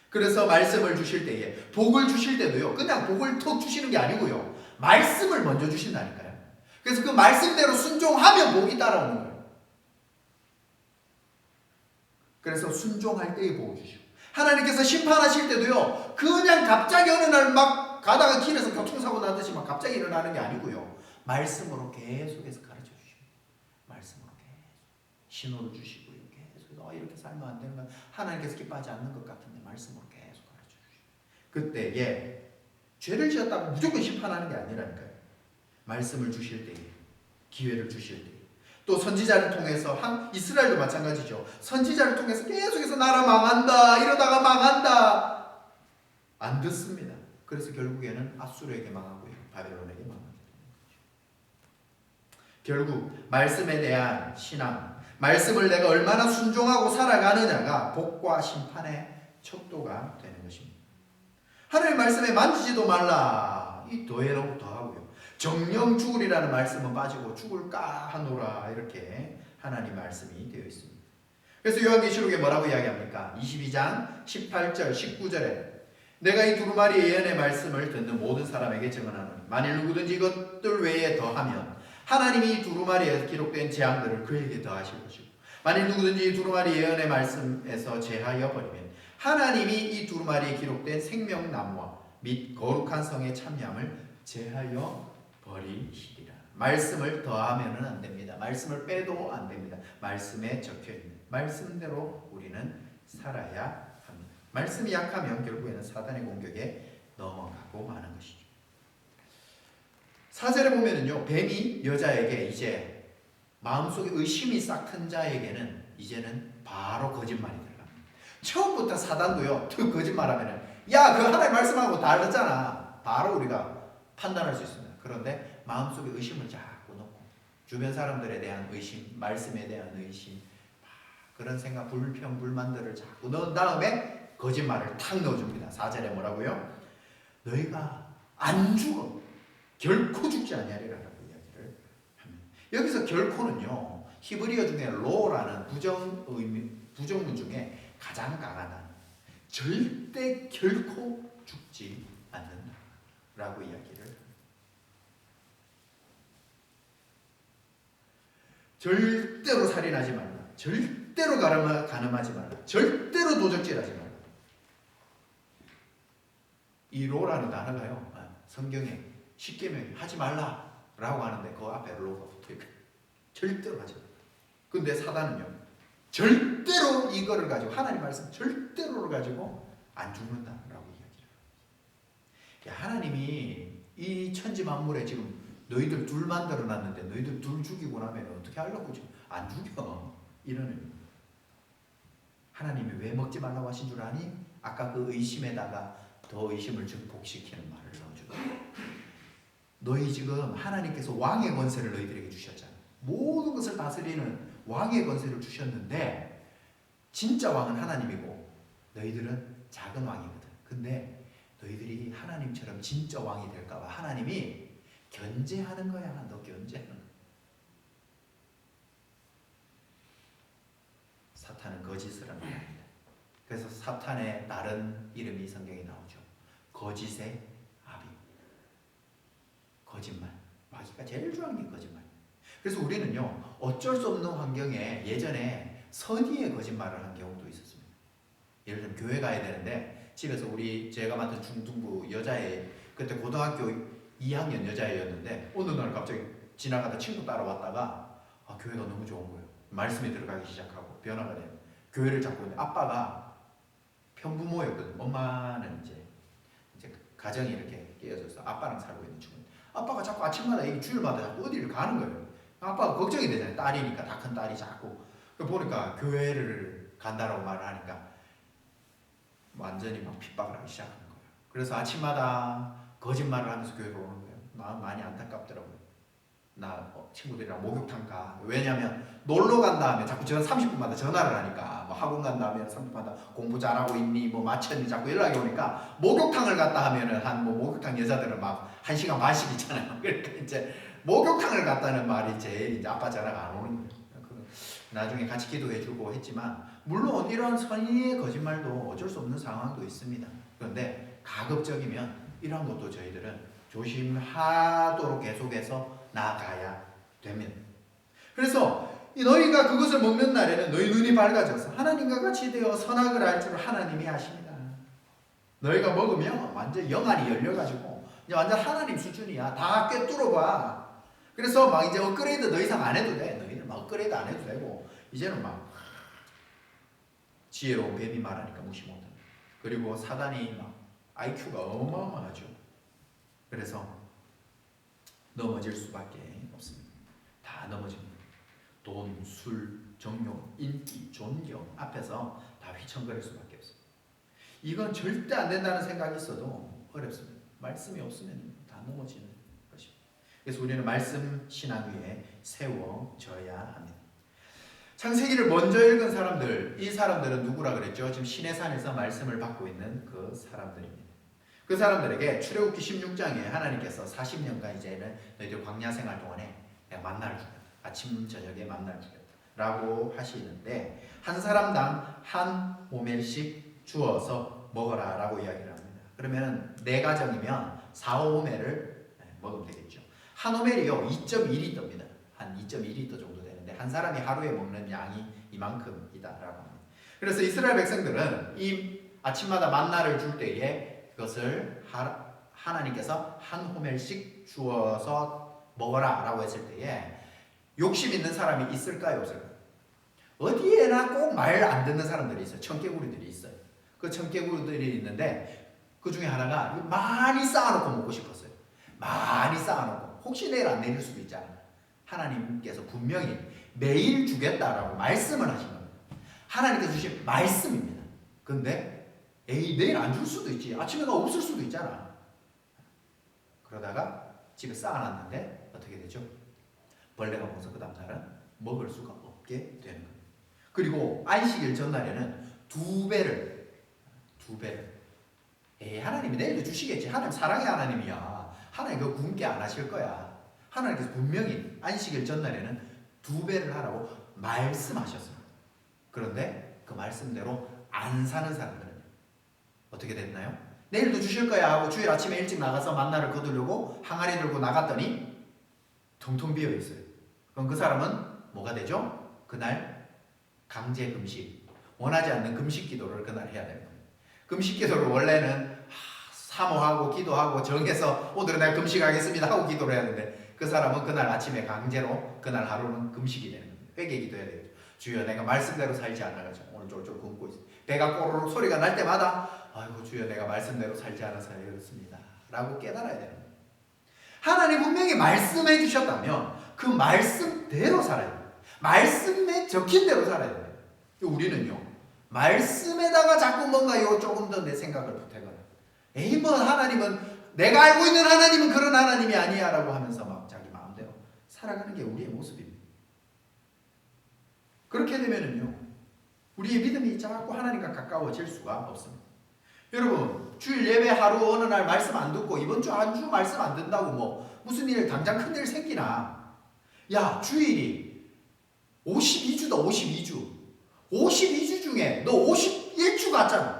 그래서 말씀을 주실 때에, 복을 주실 때도요 그냥 복을 턱 주시는 게 아니고요, 말씀을 먼저 주신다니까요. 그래서 그 말씀대로 순종하면 복이 따라오는 거예요. 그래서 순종할 때에 복을 주시고, 하나님께서 심판하실 때도요 그냥 갑자기 어느 날 막 가다가 길에서 교통사고 나듯이 막 갑자기 일어나는 게 아니고요, 말씀으로 계속해서 가르쳐 주십니다. 말씀으로 계속 신호를 주시고요, 계속 이렇게 살면 안 되는 건 하나님께서 기뻐하지 않는 것 같은데 말씀으로 계속 가르쳐 주십니다. 그때에 죄를 지었다고 무조건 심판하는 게 아니라니까요. 말씀을 주실 때에, 기회를 주실 때에, 또 선지자를 통해서, 이스라엘도 마찬가지죠. 선지자를 통해서 계속해서 나라 망한다, 이러다가 망한다, 안 듣습니다. 그래서 결국에는 아수르에게 망하고요, 바벨론에게 망하게 되는 거죠. 결국 말씀에 대한 신앙, 말씀을 내가 얼마나 순종하고 살아가느냐가 복과 심판의 척도가 되는 것입니다. 하나님의 말씀에 만지지도 말라, 이 더해놓고 더하고요, 정령 죽으리라는 말씀은 빠지고 죽을까 하노라, 이렇게 하나님 말씀이 되어 있습니다. 그래서 요한계시록에 뭐라고 이야기합니까? 22장 18절 19절에 내가 이 두루마리 예언의 말씀을 듣는 모든 사람에게 증언하노니 만일 누구든지 이것들 외에 더하면 하나님이 이 두루마리에 기록된 재앙들을 그에게 더하실 것이고, 만일 누구든지 이 두루마리 예언의 말씀에서 제하여 버리면 하나님이 이 두루마리에 기록된 생명나무와 및 거룩한 성의 참여함을 제하여 버리시리라. 말씀을 더하면은 안 됩니다. 말씀을 빼도 안 됩니다. 말씀에 적혀 있는 말씀대로 우리는 살아야 합니다. 말씀이 약하면 결국에는 사단의 공격에 넘어가고 마는 것이죠. 4절에 보면은요, 뱀이 여자에게 이제 마음속에 의심이 싹 튼 자에게는 이제는 바로 거짓말이 들어갑니다. 처음부터 사단도요, 그 거짓말하면은 야, 그 하나님 말씀하고 다르잖아, 바로 우리가 판단할 수 있습니다. 그런데 마음속에 의심을 자꾸 넣고 주변 사람들에 대한 의심, 말씀에 대한 의심, 그런 생각, 불평, 불만들을 자꾸 넣은 다음에 거짓말을 탁 넣어줍니다. 4절에 뭐라고요? 너희가 안 죽어 결코 죽지 아니하리라라고 이야기를 합니다. 여기서 결코는요, 히브리어 중에 로라는 부정문 중에 가장 강하다. 절대 결코 죽지 않는다라고 이야기를 합니다. 절대로 살인하지 말라. 절대로 간음하지 말라. 절대로 도적질하지 말라. 이 로라는 단어가요, 성경에 십계명에 하지 말라라고 하는데 그 앞에 로가 붙어있고 절대로 하지 말라. 근데 사단은요, 절대로 이거를 가지고, 하나님 말씀 절대로를 가지고 안 죽는다라고 이야기를 해요. 하나님이 이 천지 만물에 지금 너희들 둘 만들어 놨는데 너희들 둘 죽이고 나면 어떻게 하려고 지금 안 죽여? 이런 의미입니다. 하나님이 왜 먹지 말라고 하신 줄 아니? 아까 그 의심에다가 더 의심을 증폭시키는 말을 넣어주고, 너희 지금 하나님께서 왕의 권세를 너희들에게 주셨잖아. 모든 것을 다스리는 왕의 권세를 주셨는데 진짜 왕은 하나님이고 너희들은 작은 왕이거든. 근데 너희들이 하나님처럼 진짜 왕이 될까 봐 하나님이 견제하는 거야. 너 견제하는 거야. 사탄은 거짓을 합니다. 그래서 사탄의 다른 이름이 성경에 나오죠. 거짓의 아비. 거짓말. 마귀가 제일 좋아하는 게 거짓말. 그래서 우리는요, 어쩔 수 없는 환경에 예전에 선의의 거짓말을 한 경우도 있었습니다. 예를 들면 교회 가야 되는데 집에서 제가 맡은 중등부 여자애, 그때 고등학교 2학년 여자애였는데 어느 날 갑자기 지나가다 친구 따라왔다가 교회가 너무 좋은 거예요. 말씀에 들어가기 시작하고 변화가 돼요. 교회를 잡고 있는데 아빠가 편부모였거든. 엄마는 이제 가정이 이렇게 깨어져서 아빠랑 살고 있는 친구. 아빠가 자꾸 아침마다 주일마다 자꾸 어디를 가는 거예요. 아빠가 걱정이 되잖아요. 딸이니까, 다 큰 딸이 자꾸. 보니까 교회를 간다라고 말을 하니까 완전히 막 핍박을 하기 시작하는 거예요. 그래서 아침마다 거짓말을 하면서 교회로 오는 거예요. 마음 많이 안타깝더라고요. 나 친구들이랑 목욕탕 가. 왜냐면 놀러 간 다음에 자꾸 30분마다 전화를 하니까, 뭐 학원 간 다음에 30분마다 공부 잘하고 있니, 뭐 마쳤니, 자꾸 연락이 오니까 목욕탕을 갔다 하면은 목욕탕 여자들은 막 1시간 반씩 있잖아요. 그러니까 이제 목욕탕을 갔다는 말이 제일 이제 아빠 전화가 안 오는 거예요. 나중에 같이 기도해주고 했지만, 물론 이런 선의의 거짓말도 어쩔 수 없는 상황도 있습니다. 그런데 가급적이면 이런 것도 저희들은 조심하도록 계속해서 나아가야 됩니다. 그래서 너희가 그것을 먹는 날에는 너희 눈이 밝아져서 하나님과 같이 되어 선악을 알 줄 하나님이 아십니다. 너희가 먹으면 완전 영안이 열려가지고 이제 완전 하나님 수준이야. 다 꿰뚫어봐. 그래서 막 이제 업그레이드 더 이상 안 해도 돼. 너희는 막 업그레이드 안 해도 되고, 이제는 막 지혜로운 뱀이 말하니까 무시 못한다. 그리고 사단이 막 IQ가 어마어마하죠. 그래서 넘어질 수밖에 없습니다. 다 넘어집니다. 돈, 술, 정욕, 인기, 존경 앞에서 다 휘청거릴 수밖에 없습니다. 이건 절대 안 된다는 생각이 있어도 어렵습니다. 말씀이 없으면 다 넘어지는 것입니다. 그래서 우리는 말씀 신앙 위에 세워져야 합니다. 창세기를 먼저 읽은 사람들, 이 사람들은 누구라 그랬죠? 지금 시내산에서 말씀을 받고 있는 그 사람들입니다. 그 사람들에게 출애굽기 16장에 하나님께서 40년간 이제는 너희들 광야 생활 동안에 만나를 주겠다. 아침 저녁에 만나를 주겠다 라고 하시는데, 한 사람당 한 오멜씩 주어서 먹어라 라고 이야기를 합니다. 그러면 4가정이면 4호멜을 먹으면 되겠죠. 한 오멜이요 2.2리터입니다. 한 2.2리터 정도 되는데 한 사람이 하루에 먹는 양이 이만큼이다 라고 합니다. 그래서 이스라엘 백성들은 이 아침마다 만나를 줄 때에 그것을 하나님께서 한 호멜씩 주어서 먹어라 라고 했을 때에 욕심 있는 사람이 있을까요, 없을까요? 어디에나 꼭 말 안 듣는 사람들이 있어요. 청개구리들이 있어요. 그 청개구리들이 있는데 그 중에 하나가 많이 쌓아놓고 먹고 싶었어요. 많이 쌓아놓고 혹시 내일 안 내릴 수도 있잖아. 하나님께서 분명히 매일 주겠다라고 말씀을 하신 겁니다. 하나님께서 주신 말씀입니다. 근데 내일 안 줄 수도 있지. 아침에가 없을 수도 있잖아. 그러다가 집에 쌓아놨는데 어떻게 되죠? 벌레가 먹어서 그 다음날은 먹을 수가 없게 되는 겁니다. 그리고 안식일 전날에는 두 배를 하나님이 내일도 주시겠지. 하나님 사랑의 하나님이야. 하나님 그거 굶게 안 하실 거야. 하나님께서 분명히 안식일 전날에는 두 배를 하라고 말씀하셨습니다. 그런데 그 말씀대로 안 사는 사람들은 어떻게 됐나요? 내일도 주실 거야 하고 주일 아침에 일찍 나가서 만나를 거두려고 항아리 들고 나갔더니 텅텅 비어 있어요. 그럼 그 사람은 뭐가 되죠? 그날 강제 금식, 원하지 않는 금식 기도를 그날 해야 되는 겁니다. 금식 기도를 원래는 사모하고 기도하고 정해서 오늘은 내가 금식하겠습니다 하고 기도를 해야 되는데 그 사람은 그날 아침에 강제로 그날 하루는 금식이 되는 겁니다. 회개 기도해야 되겠죠. 주여 내가 말씀대로 살지 않아가지고 오늘 쫄쫄 굶고 있어요. 배가 꼬르륵 소리가 날 때마다 아이고 주여 내가 말씀대로 살지 않아서 이렇습니다 라고 깨달아야 되는 거예요. 하나님 분명히 말씀해 주셨다면 그 말씀대로 살아야 돼요. 말씀에 적힌 대로 살아야 돼요. 우리는요 말씀에다가 자꾸 뭔가 조금 더 내 생각을 보태거나 에이 뭐 하나님은 내가 알고 있는 하나님은 그런 하나님이 아니야 라고 하면서 막 자기 마음대로 살아가는 게 우리의 모습입니다. 그렇게 되면은요 우리의 믿음이 자꾸 하나님과 가까워질 수가 없습니다. 여러분 주일 예배 하루 어느 날 말씀 안 듣고 이번 주 한 주 말씀 안 듣는다고 뭐 무슨 일 당장 큰일 생기나. 야 주일이 52주다 52주 중에 너 51주 갔잖아.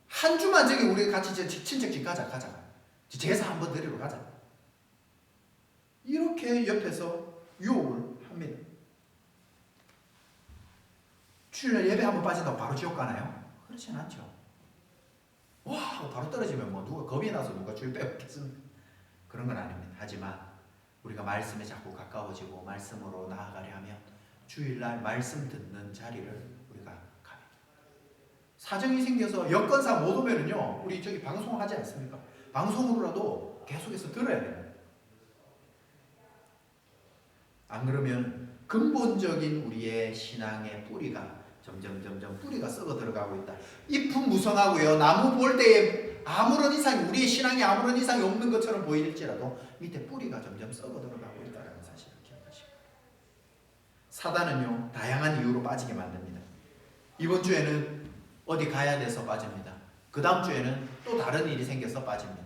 한 주만 저기 우리 같이 친척 집 가자 제사 한번 드리러 가자. 이렇게 옆에서 유혹을 합니다. 주일날 예배 한번 빠진다고 바로 지옥 가나요? 그렇진 않죠. 와 바로 떨어지면 뭐 누가 겁이 나서 누가 주일 빼먹겠습니까? 그런 건 아닙니다. 하지만 우리가 말씀에 자꾸 가까워지고 말씀으로 나아가려 하면 주일날 말씀 듣는 자리를 우리가 가면 사정이 생겨서 여건상 못 오면은요 우리 저기 방송하지 않습니까? 방송으로라도 계속해서 들어야 됩니다. 안 그러면 근본적인 우리의 신앙의 뿌리가 점점 뿌리가 썩어 들어가고 있다. 잎은 무성하고요. 나무 볼 때에 아무런 이상이 우리의 신앙에 아무런 이상이 없는 것처럼 보일지라도 밑에 뿌리가 점점 썩어 들어가고 있다는 사실을 기억하시고 사단은요 다양한 이유로 빠지게 만듭니다. 이번 주에는 어디 가야 돼서 빠집니다. 그 다음 주에는 또 다른 일이 생겨서 빠집니다.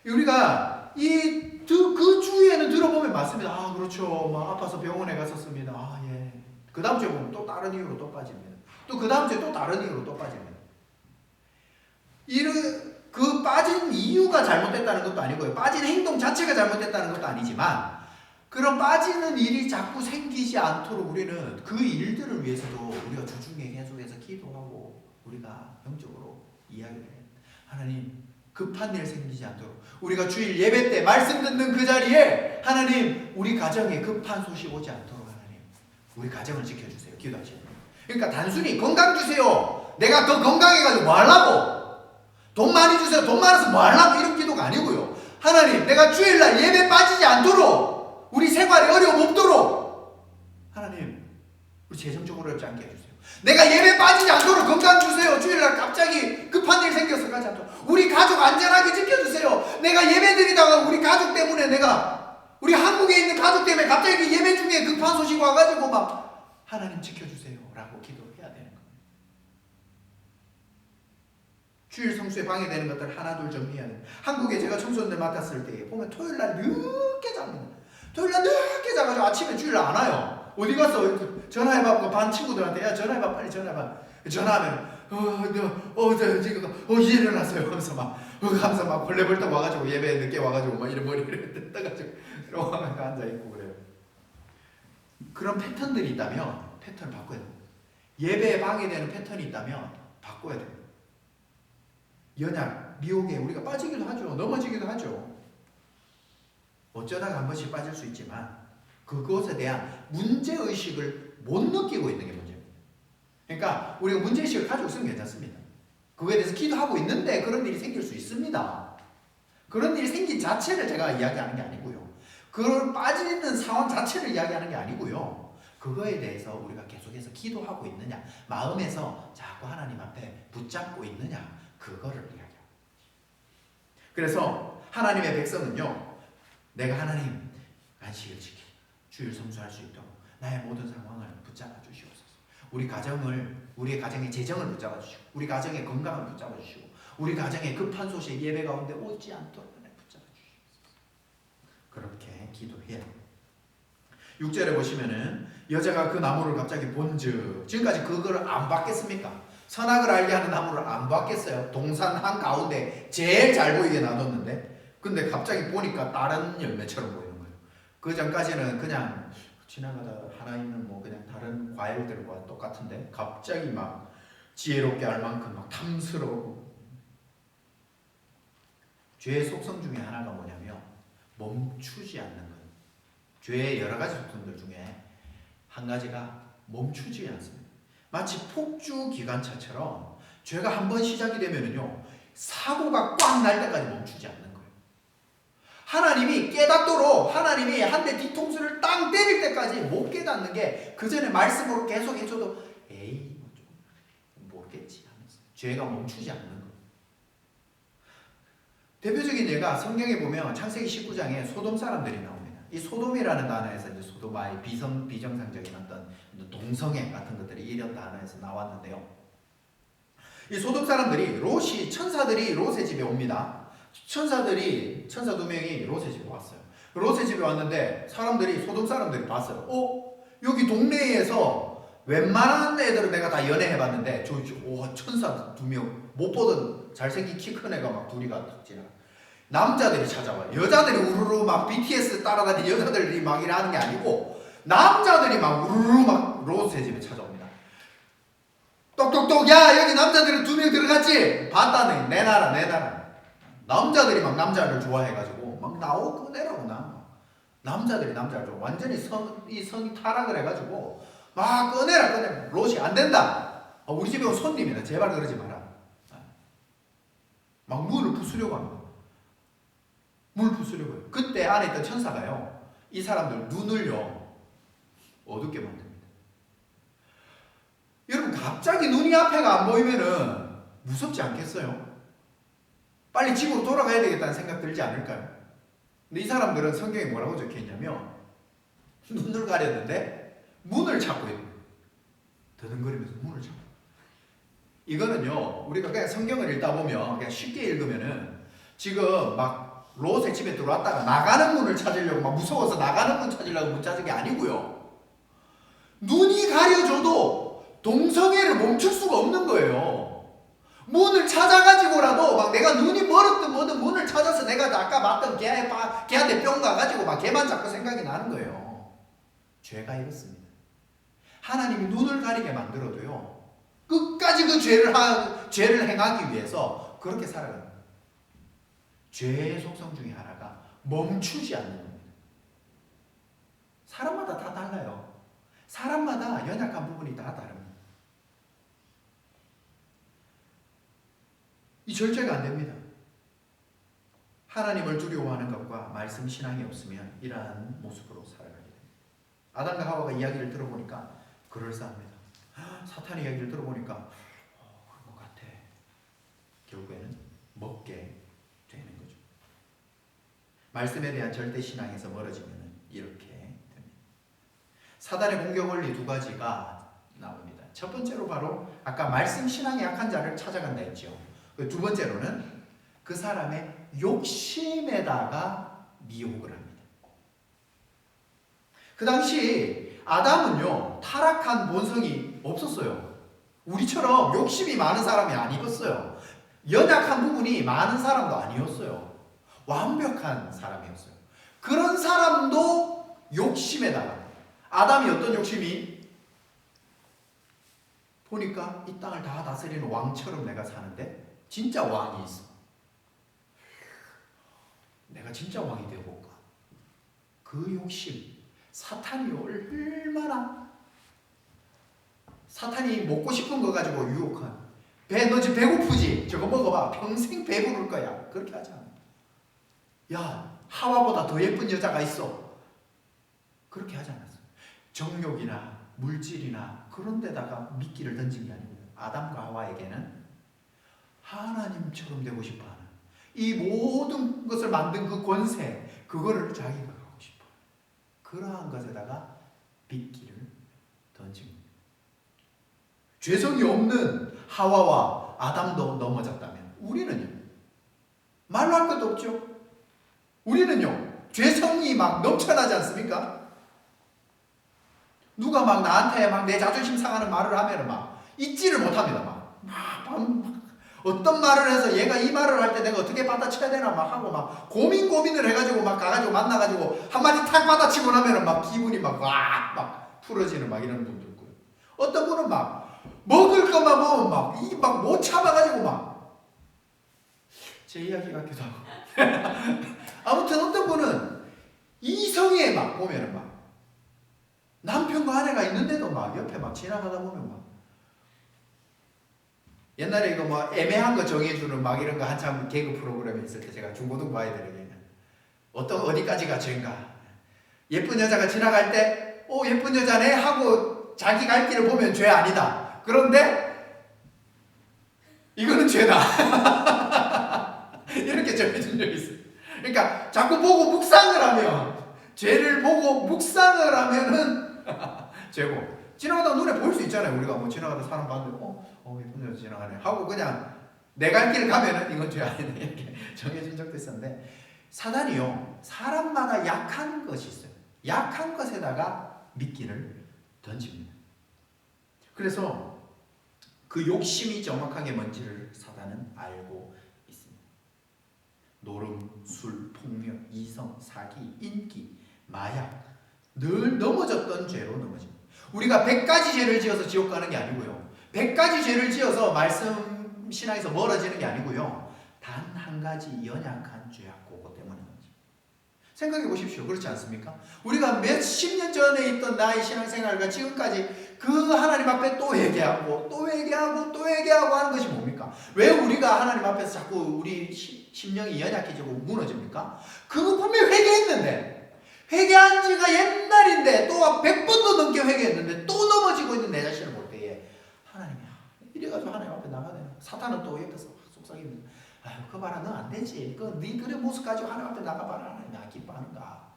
우리가 그 주에는 들어보면 맞습니다. 아 그렇죠. 막 아파서 병원에 갔었습니다. 아 예. 그 다음 주에 보면 또 다른 이유로 또 빠집니다. 또 그 다음 주에 또 다른 이유로 또 빠집니다. 그 빠진 이유가 잘못됐다는 것도 아니고요. 빠진 행동 자체가 잘못됐다는 것도 아니지만 그런 빠지는 일이 자꾸 생기지 않도록 우리는 그 일들을 위해서도 우리가 주중에 계속해서 기도하고 우리가 영적으로 이야기를 해요. 하나님 급한 일 생기지 않도록 우리가 주일 예배 때 말씀 듣는 그 자리에 하나님 우리 가정에 급한 소식 오지 않도록 하나님 우리 가정을 지켜주세요. 기도하시는 거예요. 그러니까 단순히 건강 주세요. 내가 더 건강해가지고 뭐 하려고 돈 많이 주세요. 돈 많아서 뭐 하려고 이런 기도가 아니고요. 하나님 내가 주일날 예배 빠지지 않도록 우리 생활에 어려움 없도록 하나님 우리 재정적으로 어렵지 않게 해주세요. 내가 예배 빠지지 않도록 건강 주세요. 주일날 갑자기 급한 일 생겨서 가지 않도록 우리 가족 안전하게 지켜주세요. 내가 예배 드리다가 우리 가족 때문에 우리 한국에 있는 가족 때문에 갑자기 예배 중에 급한 소식 와가지고 막 하나님 지켜주세요 라고 기도해야 되는 겁니다. 주일 성수에 방해되는 것들 하나둘 정리해야 돼요. 한국에 제가 청소년들 맡았을 때 보면 토요일날 늦게 잡니다. 토요일날 늦게 자가지고 아침에 주일날 안 와요. 어디 갔어? 전화해봐. 반 친구들한테 야 전화해봐 빨리 전화해봐. 전화하면 이제 일어났어요 하면서 막 벌레벌떡 와가지고 예배 늦게 와가지고 막 이런 머리를 떠가지고 이러고 앉아있고 그래요. 그런 패턴들이 있다면 패턴을 바꿔야 돼요. 예배에 방해되는 패턴이 있다면 바꿔야 돼요. 연약, 미혹에 우리가 빠지기도 하죠. 넘어지기도 하죠. 어쩌다가 한 번씩 빠질 수 있지만 그것에 대한 문제의식을 못 느끼고 있는 게 문제입니다. 그러니까 우리가 문제의식을 가지고 있으면 괜찮습니다. 그거에 대해서 기도하고 있는데 그런 일이 생길 수 있습니다. 그런 일이 생긴 자체를 제가 이야기하는 게 아니고요. 그걸 빠지는 상황 자체를 이야기하는 게 아니고요. 그거에 대해서 우리가 계속해서 기도하고 있느냐, 마음에서 자꾸 하나님 앞에 붙잡고 있느냐, 그거를 이야기합니다. 그래서 하나님의 백성은요, 내가 하나님 안식을 지키 주일 성수할 수 있도록 나의 모든 상황을 붙잡아 주시옵소서. 우리의 가정의 재정을 붙잡아 주시고, 우리 가정의 건강을 붙잡아 주시고, 우리 가정의 급한 소식 예배 가운데 오지 않도록 붙잡아 주시옵소서. 그렇게 기도해야 합니다. 6절에 보시면은 여자가 그 나무를 갑자기 본즉, 지금까지 그거를 안 봤겠습니까? 선악을 알게 하는 나무를 안 봤겠어요? 동산 한가운데 제일 잘 보이게 놔뒀는데, 근데 갑자기 보니까 다른 열매처럼 보이는 거예요. 그 전까지는 그냥 지나가다 하나 있는 뭐 그냥 다른 과일들과 똑같은데, 갑자기 막 지혜롭게 할 만큼 막 탐스러워. 죄의 속성 중에 하나가 뭐냐면 멈추지 않는 거예요. 죄의 여러 가지 속성들 중에 한 가지가 멈추지 않습니다. 마치 폭주 기관차처럼 죄가 한번 시작이 되면은요, 사고가 꽉 날 때까지 멈추지 않는 거예요. 하나님이 깨닫도록, 하나님이 한 대 뒤통수를 땅 때릴 때까지 못 깨닫는 게, 그 전에 말씀으로 계속 해줘도 에이 뭐 좀 모르겠지 하면서 죄가 멈추지 않는 거예요. 대표적인 예가 성경에 보면 창세기 19장에 소돔 사람들이 나옵니다. 이 소돔이라는 단어에서 이제 소돔아의 비정상적인 어떤 동성애 같은 것들이 이런 단어에서 나왔는데요. 이 소돔 사람들이 천사들이 롯의 집에 옵니다. 천사 2명이 롯의 집에 왔어요. 롯의 집에 왔는데 소돔 사람들이 봤어요. 여기 동네에서 웬만한 애들은 내가 다 연애해봤는데 천사 2명, 못 보던 잘생긴 키 큰 애가 막 둘이가 딱 지나가. 남자들이 찾아와요. 여자들이 우르르 막 BTS 따라다니는 여자들이 막 일하는 게 아니고, 남자들이 막 우르르 막 롯의 집에 찾아옵니다. 똑똑똑, 야 여기 남자들은 2명 들어갔지? 봤다네. 내놔라. 남자들이 막 남자를 좋아해가지고 막 나오 꺼내라고 나. 남자들이 남자를 좋아. 완전히 성이 타락을 해가지고 막 꺼내라. 롯이 안 된다. 우리 집에 온 손님이다. 제발 그러지 마라. 막 문을 부수려고 합니다. 문을 부수려고요. 그때 안에 있던 천사가요, 이 사람들 눈을요 어둡게 만듭니다. 여러분, 갑자기 눈이 앞에가 안 보이면은 무섭지 않겠어요? 빨리 집으로 돌아가야 되겠다는 생각 들지 않을까요? 근데 이 사람들은 성경에 뭐라고 적혀있냐면, 눈을 가렸는데 문을 찾고 있는 거예요. 더듬거리면서 문을 찾고. 이거는요, 우리가 그냥 성경을 읽다 보면 그냥 쉽게 읽으면은, 지금 막 롯의 집에 들어왔다가 나가는 문을 찾으려고 막 무서워서 나가는 문 찾으려고 문 찾은 게 아니고요. 눈이 가려져도 동성애를 멈출 수가 없는 거예요. 문을 찾아가지고라도 막 내가 눈이 멀었든 뭐든 문을 찾아서 내가 아까 봤던 걔한테 뿅 가가지고 막 걔만 자꾸 생각이 나는 거예요. 죄가 이렇습니다. 하나님이 눈을 가리게 만들어도요, 끝까지 그 죄를 행하기 위해서 그렇게 살아가는 거예요. 죄의 속성 중에 하나가 멈추지 않는 겁니다. 사람마다 다 달라요. 사람마다 연약한 부분이 다 다릅니다. 이 절제가 안 됩니다. 하나님을 두려워하는 것과 말씀 신앙이 없으면 이러한 모습으로 살아가게 됩니다. 아담과 하와가 이야기를 들어보니까 그럴싸합니다. 사탄의 이야기를 들어보니까 그런 것 같아. 결국에는 먹게 되는 거죠. 말씀에 대한 절대 신앙에서 멀어지면 이렇게 됩니다. 사단의 공격 원리 2가지가 나옵니다. 첫 번째로 바로 아까 말씀 신앙이 약한 자를 찾아간다 했죠. 두 번째로는 그 사람의 욕심에다가 미혹을 합니다. 그 당시 아담은요, 타락한 본성이 없었어요. 우리처럼 욕심이 많은 사람이 아니었어요. 연약한 부분이 많은 사람도 아니었어요. 완벽한 사람이었어요. 그런 사람도 욕심에다가, 아담이 어떤 욕심이? 보니까 이 땅을 다 다스리는 왕처럼 내가 사는데 진짜 왕이 있어. 내가 진짜 왕이 되어볼까? 그 욕심, 사탄이 먹고 싶은 거 가지고 유혹한, 너 지금 배고프지? 저거 먹어봐. 평생 배부를 거야. 그렇게 하지 않아. 야, 하와보다 더 예쁜 여자가 있어. 그렇게 하지 않았어요. 정욕이나 물질이나 그런 데다가 미끼를 던진 게 아니고요. 아담과 하와에게는 하나님처럼 되고 싶어하는, 이 모든 것을 만든 그 권세, 그거를 자기가 갖고 싶어. 그러한 것에다가 미끼를 던집니다. 죄성이 없는 하와와 아담도 넘어졌다면 우리는요? 말로 할 것도 없죠. 우리는요, 죄성이 막 넘쳐나지 않습니까? 누가 막 나한테 막 내 자존심 상하는 말을 하면 막 잊지를 못합니다. 막 어떤 말을 해서 얘가 이 말을 할 때 내가 어떻게 받아쳐야 되나 막 하고 막 고민을 해가지고 막 가가지고 만나가지고 한마디 탁 받아치고 나면은 막 기분이 막 풀어지는 막 이런 분도 있고요. 어떤 분은 막 먹을 것만 보면 막 못 참아가지고 막 제 이야기 같기도 하고. 아무튼 어떤 분은 이성에 막 보면은 막 남편과 아내가 있는데도 막 옆에 막 지나가다 보면 막 옛날에 이거 뭐 애매한 거 정해주는 막 이런 거 한참 개그 프로그램에 있을 때 제가 중고등부 아이들에게 어디까지가 죄인가, 예쁜 여자가 지나갈 때 예쁜 여자네 하고 자기 갈 길을 보면 죄 아니다. 그런데 이거는 죄다. 이렇게 정해준 적이 있어요. 그러니까 자꾸 보고 묵상을 하면, 죄를 보고 묵상을 하면은 죄고, 지나가다 눈에 보일 수 있잖아요. 우리가 뭐 지나가다 사람 봤는데 예쁜 여자 지나가네 하고 그냥 내 갈 길 가면은 이건 죄 아니네 이렇게 정해준 적도 있었는데, 사단이요, 사람마다 약한 것이 있어요. 약한 것에다가 미끼를 던집니다. 그래서 그 욕심이 정확하게 뭔지를 사단은 알고 있습니다. 노름, 술, 폭력, 이성, 사기, 인기, 마약, 늘 넘어졌던 죄로 넘어집니다. 우리가 100가지 죄를 지어서 지옥 가는 게 아니고요, 100가지 죄를 지어서 말씀 신앙에서 멀어지는 게 아니고요, 단 한 가지 연약한 죄악, 그거 때문에 생각해 보십시오. 그렇지 않습니까? 우리가 몇십 년 전에 있던 나의 신앙생활과 지금까지 그 하나님 앞에 또 회개하고 하는 것이 뭡니까? 왜 우리가 하나님 앞에서 자꾸 우리 심령이 연약해지고 무너집니까? 그거 분명히 회개했는데, 회개한 지가 옛날인데 또 100번도 넘게 회개했는데 또 넘어지고 있는 내 자신을 볼 때에 하나님이 이래가지고 하나님 앞에 나가야 되나? 사탄은 또 옆에서 속삭입니다. 아유, 그 봐라, 너 안 되지. 네 그런 모습 가지고 하나님 앞에 나가봐라. 하나님이 안 기뻐하는가?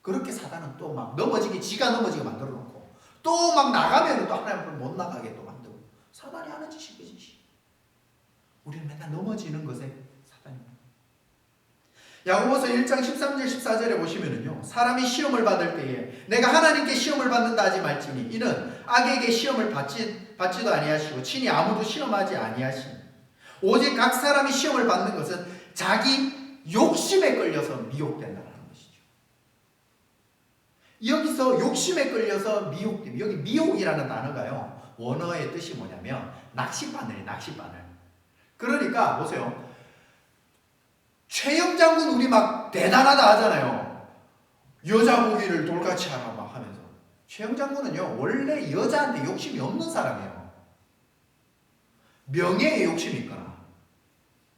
그렇게 사단은 또 막 넘어지게, 지가 넘어지게 만들어 놓고, 또 막 나가면 또 하나님 앞에 못 나가게 또 만들고. 사단이 하는 짓이 그 짓이. 우리는 맨날 넘어지는 것에 사단입니다. 야고보서 1장 13절 14절에 보시면은요, 사람이 시험을 받을 때에 내가 하나님께 시험을 받는다 하지 말지니 이는 악에게 시험을 받지도 아니하시고 친히 아무도 시험하지 아니하시니 오직 각 사람이 시험을 받는 것은 자기 욕심에 끌려서 미혹된다는 것이죠. 여기서 욕심에 끌려서 미혹됨, 여기 미혹이라는 단어가요, 원어의 뜻이 뭐냐면 낚싯바늘이에요. 낚싯바늘. 그러니까 보세요, 최영 장군 우리 막 대단하다 하잖아요. 여자 보기를 돌같이 하라 막 하면서. 최영 장군은요, 원래 여자한테 욕심이 없는 사람이에요. 명예에 욕심이 있거나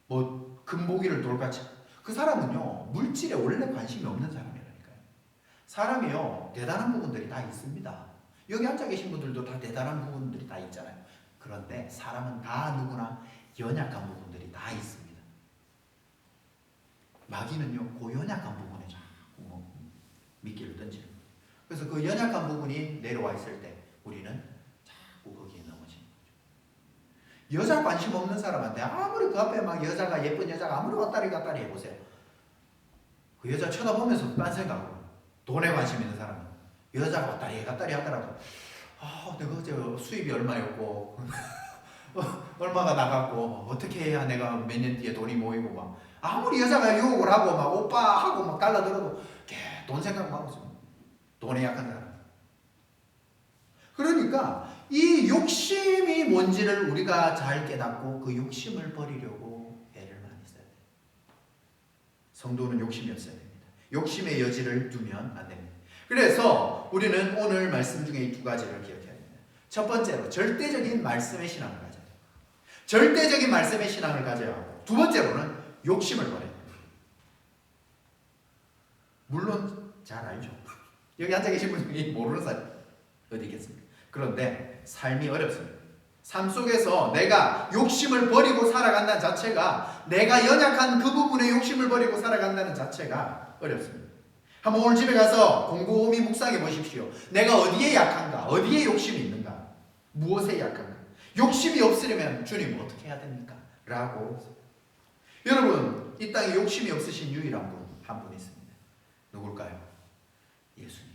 뭐 금보기를 돌같이, 그 사람은요 물질에 원래 관심이 없는 사람이라니까요. 사람이요 대단한 부분들이 다 있습니다. 여기 앉아 계신 분들도 다 대단한 부분들이 다 있잖아요. 그런데 사람은 다 누구나 연약한 부분들이 다 있습니다. 마귀는요 그 연약한 부분에 자꾸 미끼를 던지는 거예요. 그래서 그 연약한 부분이 내려와 있을 때 우리는 자꾸 거기에 넘어지는 거죠. 여자 관심 없는 사람한테 아무리 그 앞에 막 여자가, 예쁜 여자가 아무리 왔다리 갔다리 해보세요. 그 여자 쳐다보면서 딴 생각으로, 돈에 관심 있는 사람은 여자가 왔다리 갔다리 하더라도 내가 어제 수입이 얼마였고 얼마가 나갔고 어떻게 해야 내가 몇 년 뒤에 돈이 모이고, 막 아무리 여자가 유혹을 하고 막 오빠 하고 막 달라들어도 돈 생각만 하고 있어요. 돈에 약한 사람. 그러니까 이 욕심이 뭔지를 우리가 잘 깨닫고 그 욕심을 버리려고 애를 많이 써야 돼요. 성도는 욕심이 없어야 됩니다. 욕심의 여지를 두면 안 됩니다. 그래서 우리는 오늘 말씀 중에 이 두 가지를 기억해야 됩니다. 첫 번째로 절대적인 말씀의 신앙을 가져야 돼요. 절대적인 말씀의 신앙을 가져야 하고, 두 번째로는 욕심을 버려야 돼요. 물론 잘 알죠. 여기 앉아 계신 분 중에 모르는 사람 어디 있겠습니까? 그런데 삶이 어렵습니다. 삶 속에서 내가 욕심을 버리고 살아간다는 자체가, 내가 연약한 그 부분에 욕심을 버리고 살아간다는 자체가 어렵습니다. 한번 오늘 집에 가서 곰곰이 묵상해 보십시오. 내가 어디에 약한가? 어디에 욕심이 있는가? 무엇에 약한가? 욕심이 없으려면 주님 어떻게 해야 됩니까? 라고. 여러분, 이 땅에 욕심이 없으신 유일한 분 한 분 있습니다. 누굴까요? 예수님.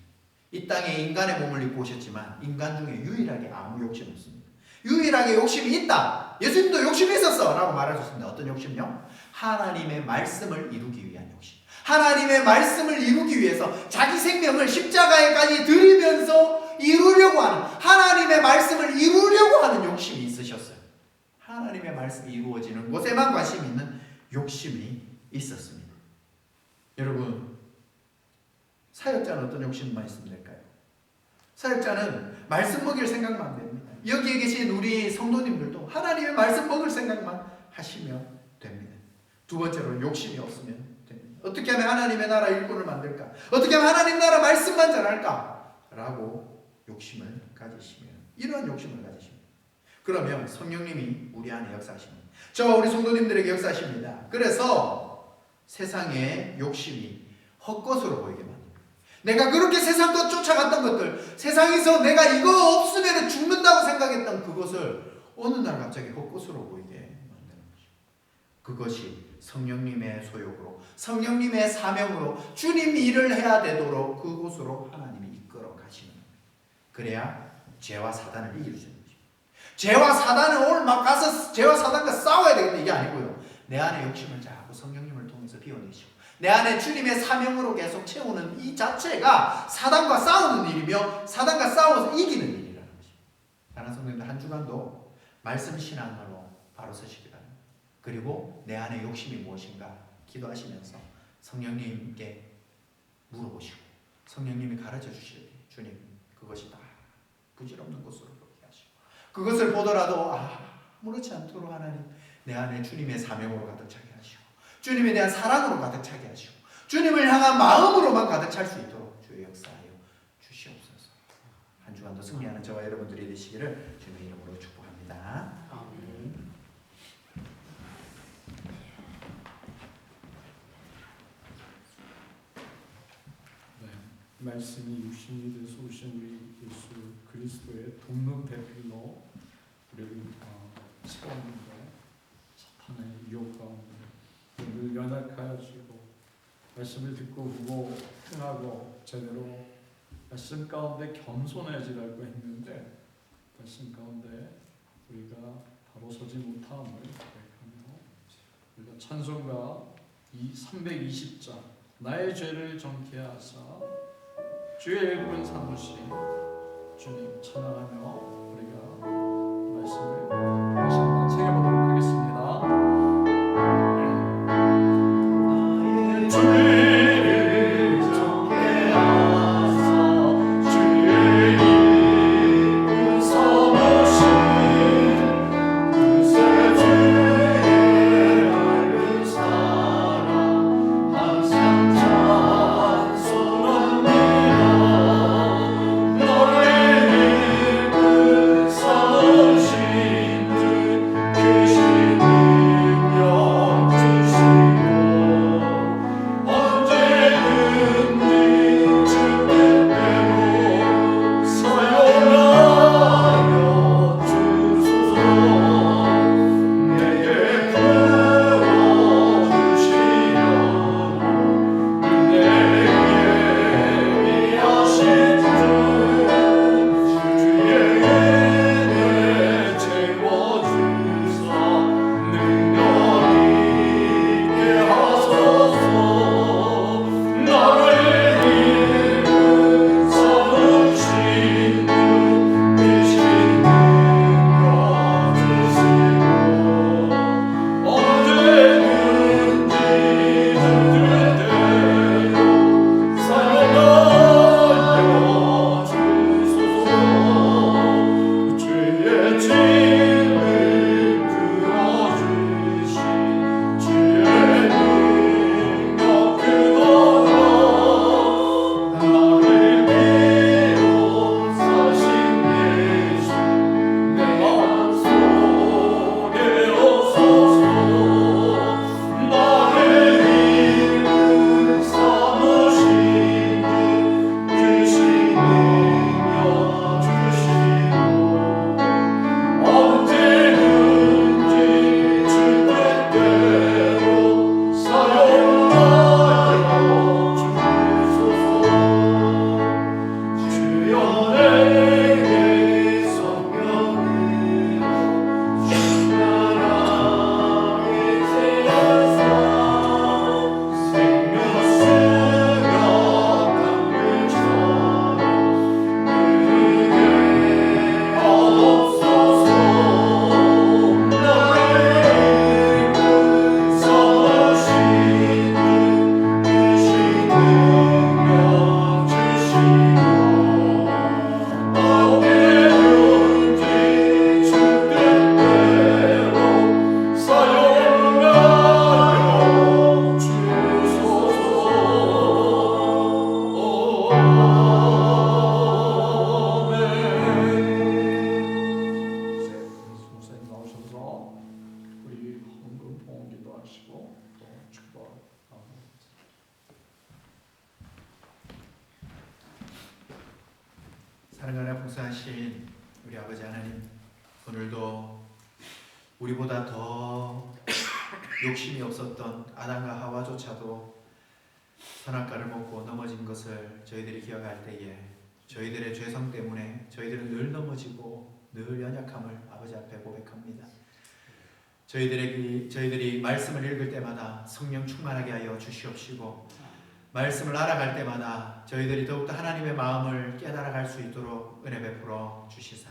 이 땅에 인간의 몸을 입고 오셨지만 인간 중에 유일하게 아무 욕심 없습니다. 유일하게 욕심이 있다. 예수님도 욕심이 있었어 라고 말하셨습니다. 어떤 욕심요? 하나님의 말씀을 이루기 위한 욕심. 하나님의 말씀을 이루기 위해서 자기 생명을 십자가에까지 드리면서 이루려고 하는, 하나님의 말씀을 이루려고 하는 욕심이 있으셨어요. 하나님의 말씀이 이루어지는 곳에만 관심이 있는 욕심이 있었습니다. 여러분, 사역자는 어떤 욕심만 있으면 될까요? 사역자는 말씀 먹일 생각만 됩니다. 여기에 계신 우리 성도님들도 하나님의 말씀 먹을 생각만 하시면 됩니다. 두 번째로 욕심이 없으면 됩니다. 어떻게 하면 하나님의 나라 일꾼을 만들까? 어떻게 하면 하나님 나라 말씀만 전할까? 라고 욕심을 가지시면, 이러한 욕심을 가지시면, 그러면 성령님이 우리 안에 역사하십니다. 저와 우리 성도님들에게 역사하십니다. 그래서 세상의 욕심이 헛것으로 보이게 만듭니다. 내가 그렇게 세상과 쫓아갔던 것들, 세상에서 내가 이거 없으면 죽는다고 생각했던 그것을 어느 날 갑자기 헛것으로 보이게 만드는 것입니다. 그것이 성령님의 소욕으로, 성령님의 사명으로 주님이 일을 해야 되도록 그곳으로 하나님이 이끌어 가시는 겁니다. 그래야 죄와 사단을 이길 수 있는 것입니다. 죄와 사단을 오늘 막 가서 죄와 사단과 싸워야 되겠다, 이게 아니고요. 내 안에 욕심을 자꾸 성령님을 통해서 비워내시고 내 안에 주님의 사명으로 계속 채우는 이 자체가 사단과 싸우는 일이며 사단과 싸워서 이기는 일이라는 것입니다. 사랑하는 성도님들, 한 주간도 말씀 신앙으로 바로 서시기 바랍니다. 그리고 내 안에 욕심이 무엇인가 기도하시면서 성령님께 물어보시고 성령님이 가르쳐 주실 때 주님 그것이 다 부질없는 것으로 보게 하시고, 그것을 보더라도 아무렇지 않도록 하나님 내 안에 주님의 사명으로 가득 차게 하시고 주님에 대한 사랑으로 가득 차게 하시고 주님을 향한 마음으로만 가득 찰 수 있도록 주의 역사하여 주시옵소서. 한 주간도 승리하는 저와 여러분들이 되시기를 주님의 이름으로 축복합니다. 아멘. 네, 말씀이 육신이 돼서 오신 우리 예수 그리스도의 돕는 대필로 우리를 세웠는데 사탄의 유혹 가운데 늘 연약하여지고 말씀을 듣고 보고 행하고 제대로 말씀 가운데 겸손해지라고 했는데 말씀 가운데 우리가 바로 서지 못함을 고백하며 우리가 찬송가 320장 나의 죄를 정케 하사 주의 일꾼 삼으시 주님 찬양하며 우리가 말씀을 다시 한번 새겨보도록 하겠습니다. 죄를 정케 하사 주의 일꾼 삼으시 그새 주의 맑은 사랑 항상 찬송합니다. 너의 일꾼 삼으신 주 사랑하나 풍성하신 우리 아버지 하나님, 오늘도 우리보다 더 욕심이 없었던 아담과 하와조차도 선악과를 먹고 넘어진 것을 저희들이 기억할 때에 저희들의 죄성 때문에 저희들은 늘 넘어지고 늘 연약함을 아버지 앞에 고백합니다. 저희들이 말씀을 읽을 때마다 성령 충만하게 하여 주시옵시고, 말씀을 알아갈 때마다 저희들이 더욱더 하나님의 마음을 깨달아갈 수 있도록 은혜 베풀어 주시사,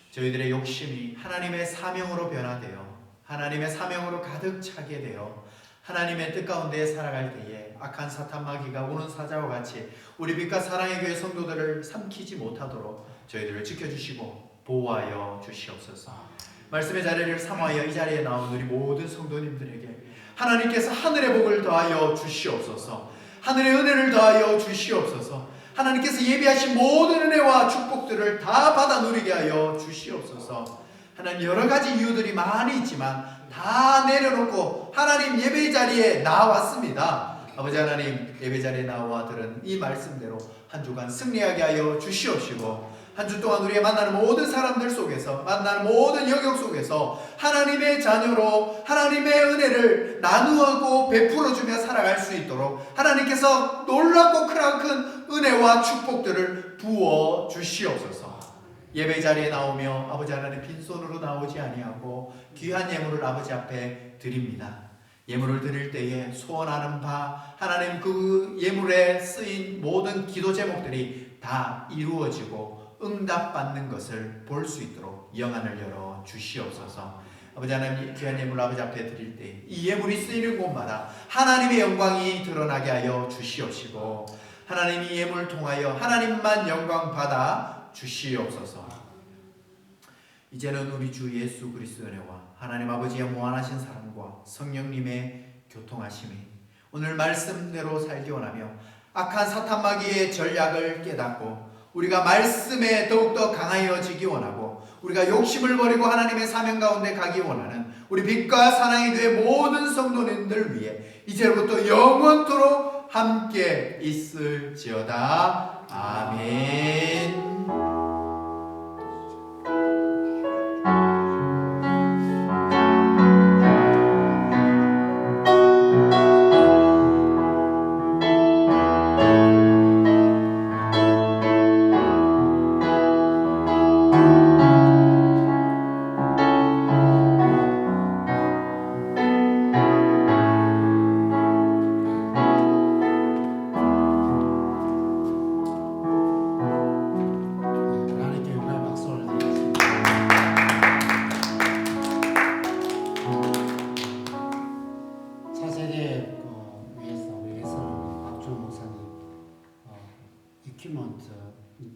저희들의 욕심이 하나님의 사명으로 변화되어 하나님의 사명으로 가득 차게 되어 하나님의 뜻 가운데 살아갈 때에 악한 사탄 마귀가 우는 사자와 같이 우리 빛과 사랑의 교회 성도들을 삼키지 못하도록 저희들을 지켜주시고 보호하여 주시옵소서. 말씀의 자리를 삼하여 이 자리에 나온 우리 모든 성도님들에게 하나님께서 하늘의 복을 더하여 주시옵소서. 하늘의 은혜를 더하여 주시옵소서. 하나님께서 예비하신 모든 은혜와 축복들을 다 받아 누리게 하여 주시옵소서. 하나님, 여러 가지 이유들이 많이 있지만 다 내려놓고 하나님 예배 자리에 나왔습니다. 아버지 하나님, 예배 자리에 나와 들은 이 말씀대로 한 주간 승리하게 하여 주시옵시고, 한 주 동안 우리가 만나는 모든 사람들 속에서, 만나는 모든 영역 속에서 하나님의 자녀로 하나님의 은혜를 나누고 베풀어주며 살아갈 수 있도록 하나님께서 놀랍고 크나큰 은혜와 축복들을 부어 주시옵소서. 예배 자리에 나오며 아버지 하나님 빈손으로 나오지 아니하고 귀한 예물을 아버지 앞에 드립니다. 예물을 드릴 때에 소원하는 바 하나님 그 예물에 쓰인 모든 기도 제목들이 다 이루어지고 응답받는 것을 볼 수 있도록 영안을 열어 주시옵소서. 아버지 하나님, 귀한 예물 아버지 앞에 드릴 때 이 예물이 쓰이는 곳마다 하나님의 영광이 드러나게 하여 주시옵시고, 하나님이 예물을 통하여 하나님만 영광 받아 주시옵소서. 이제는 우리 주 예수 그리스도의 은혜와 하나님 아버지의 무한하신 사랑과 성령님의 교통하심이 오늘 말씀대로 살기 원하며 악한 사탄 마귀의 전략을 깨닫고 우리가 말씀에 더욱더 강하여지기 원하고 우리가 욕심을 버리고 하나님의 사명 가운데 가기 원하는 우리 빛과 사랑의 교회 모든 성도님들 위해 이제부터 영원토록 함께 있을지어다. 아멘.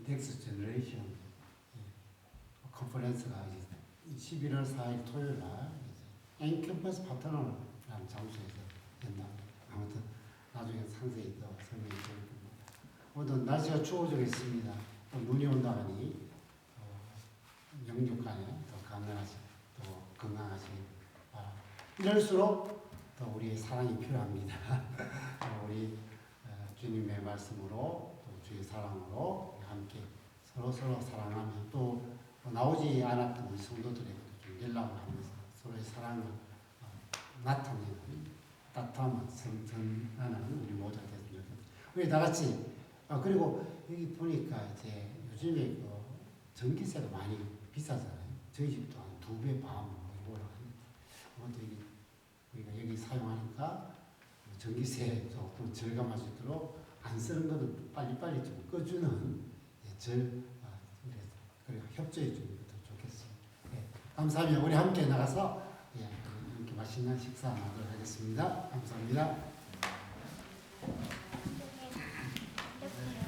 넥스트 제너레이션 컨퍼런스가 11월 4일 토요일 날 앵캠퍼스 파트너라는 장소에서 연다. 아무튼 나중에 상세히 더 설명해 드릴 겁니다. 오늘 날씨가 추워지겠습니다. 또 눈이 온다 하니 영육간에 더 감사하시, 또 건강하시기 바랍니다. 이럴수록 더 우리의 사랑이 필요합니다. 우리 주님의 말씀으로 또 주의 사랑으로 함께 서로 사랑하며 또 나오지 않았던 우리 성도들에게 좀 연락을 하면서 서로의 사랑을 나타내는 따뜻함을 선전하는 우리 모두가 됐으면 좋겠습니다. 우리 다 같이 그리고 여기 보니까 이제 요즘에 전기세가 많이 비싸잖아요. 저희 집도 한 2배 반 올라가니까 아무튼 우리가 여기 사용하니까 전기세 조금 절감할 수 있도록 안 쓰는 것도 빨리빨리 좀 꺼주는 그리고 협조해 주는 것도 좋겠습니다. 네, 감사합니다. 우리 함께 나가서 이렇게 맛있는 식사 하도록 하겠습니다. 감사합니다.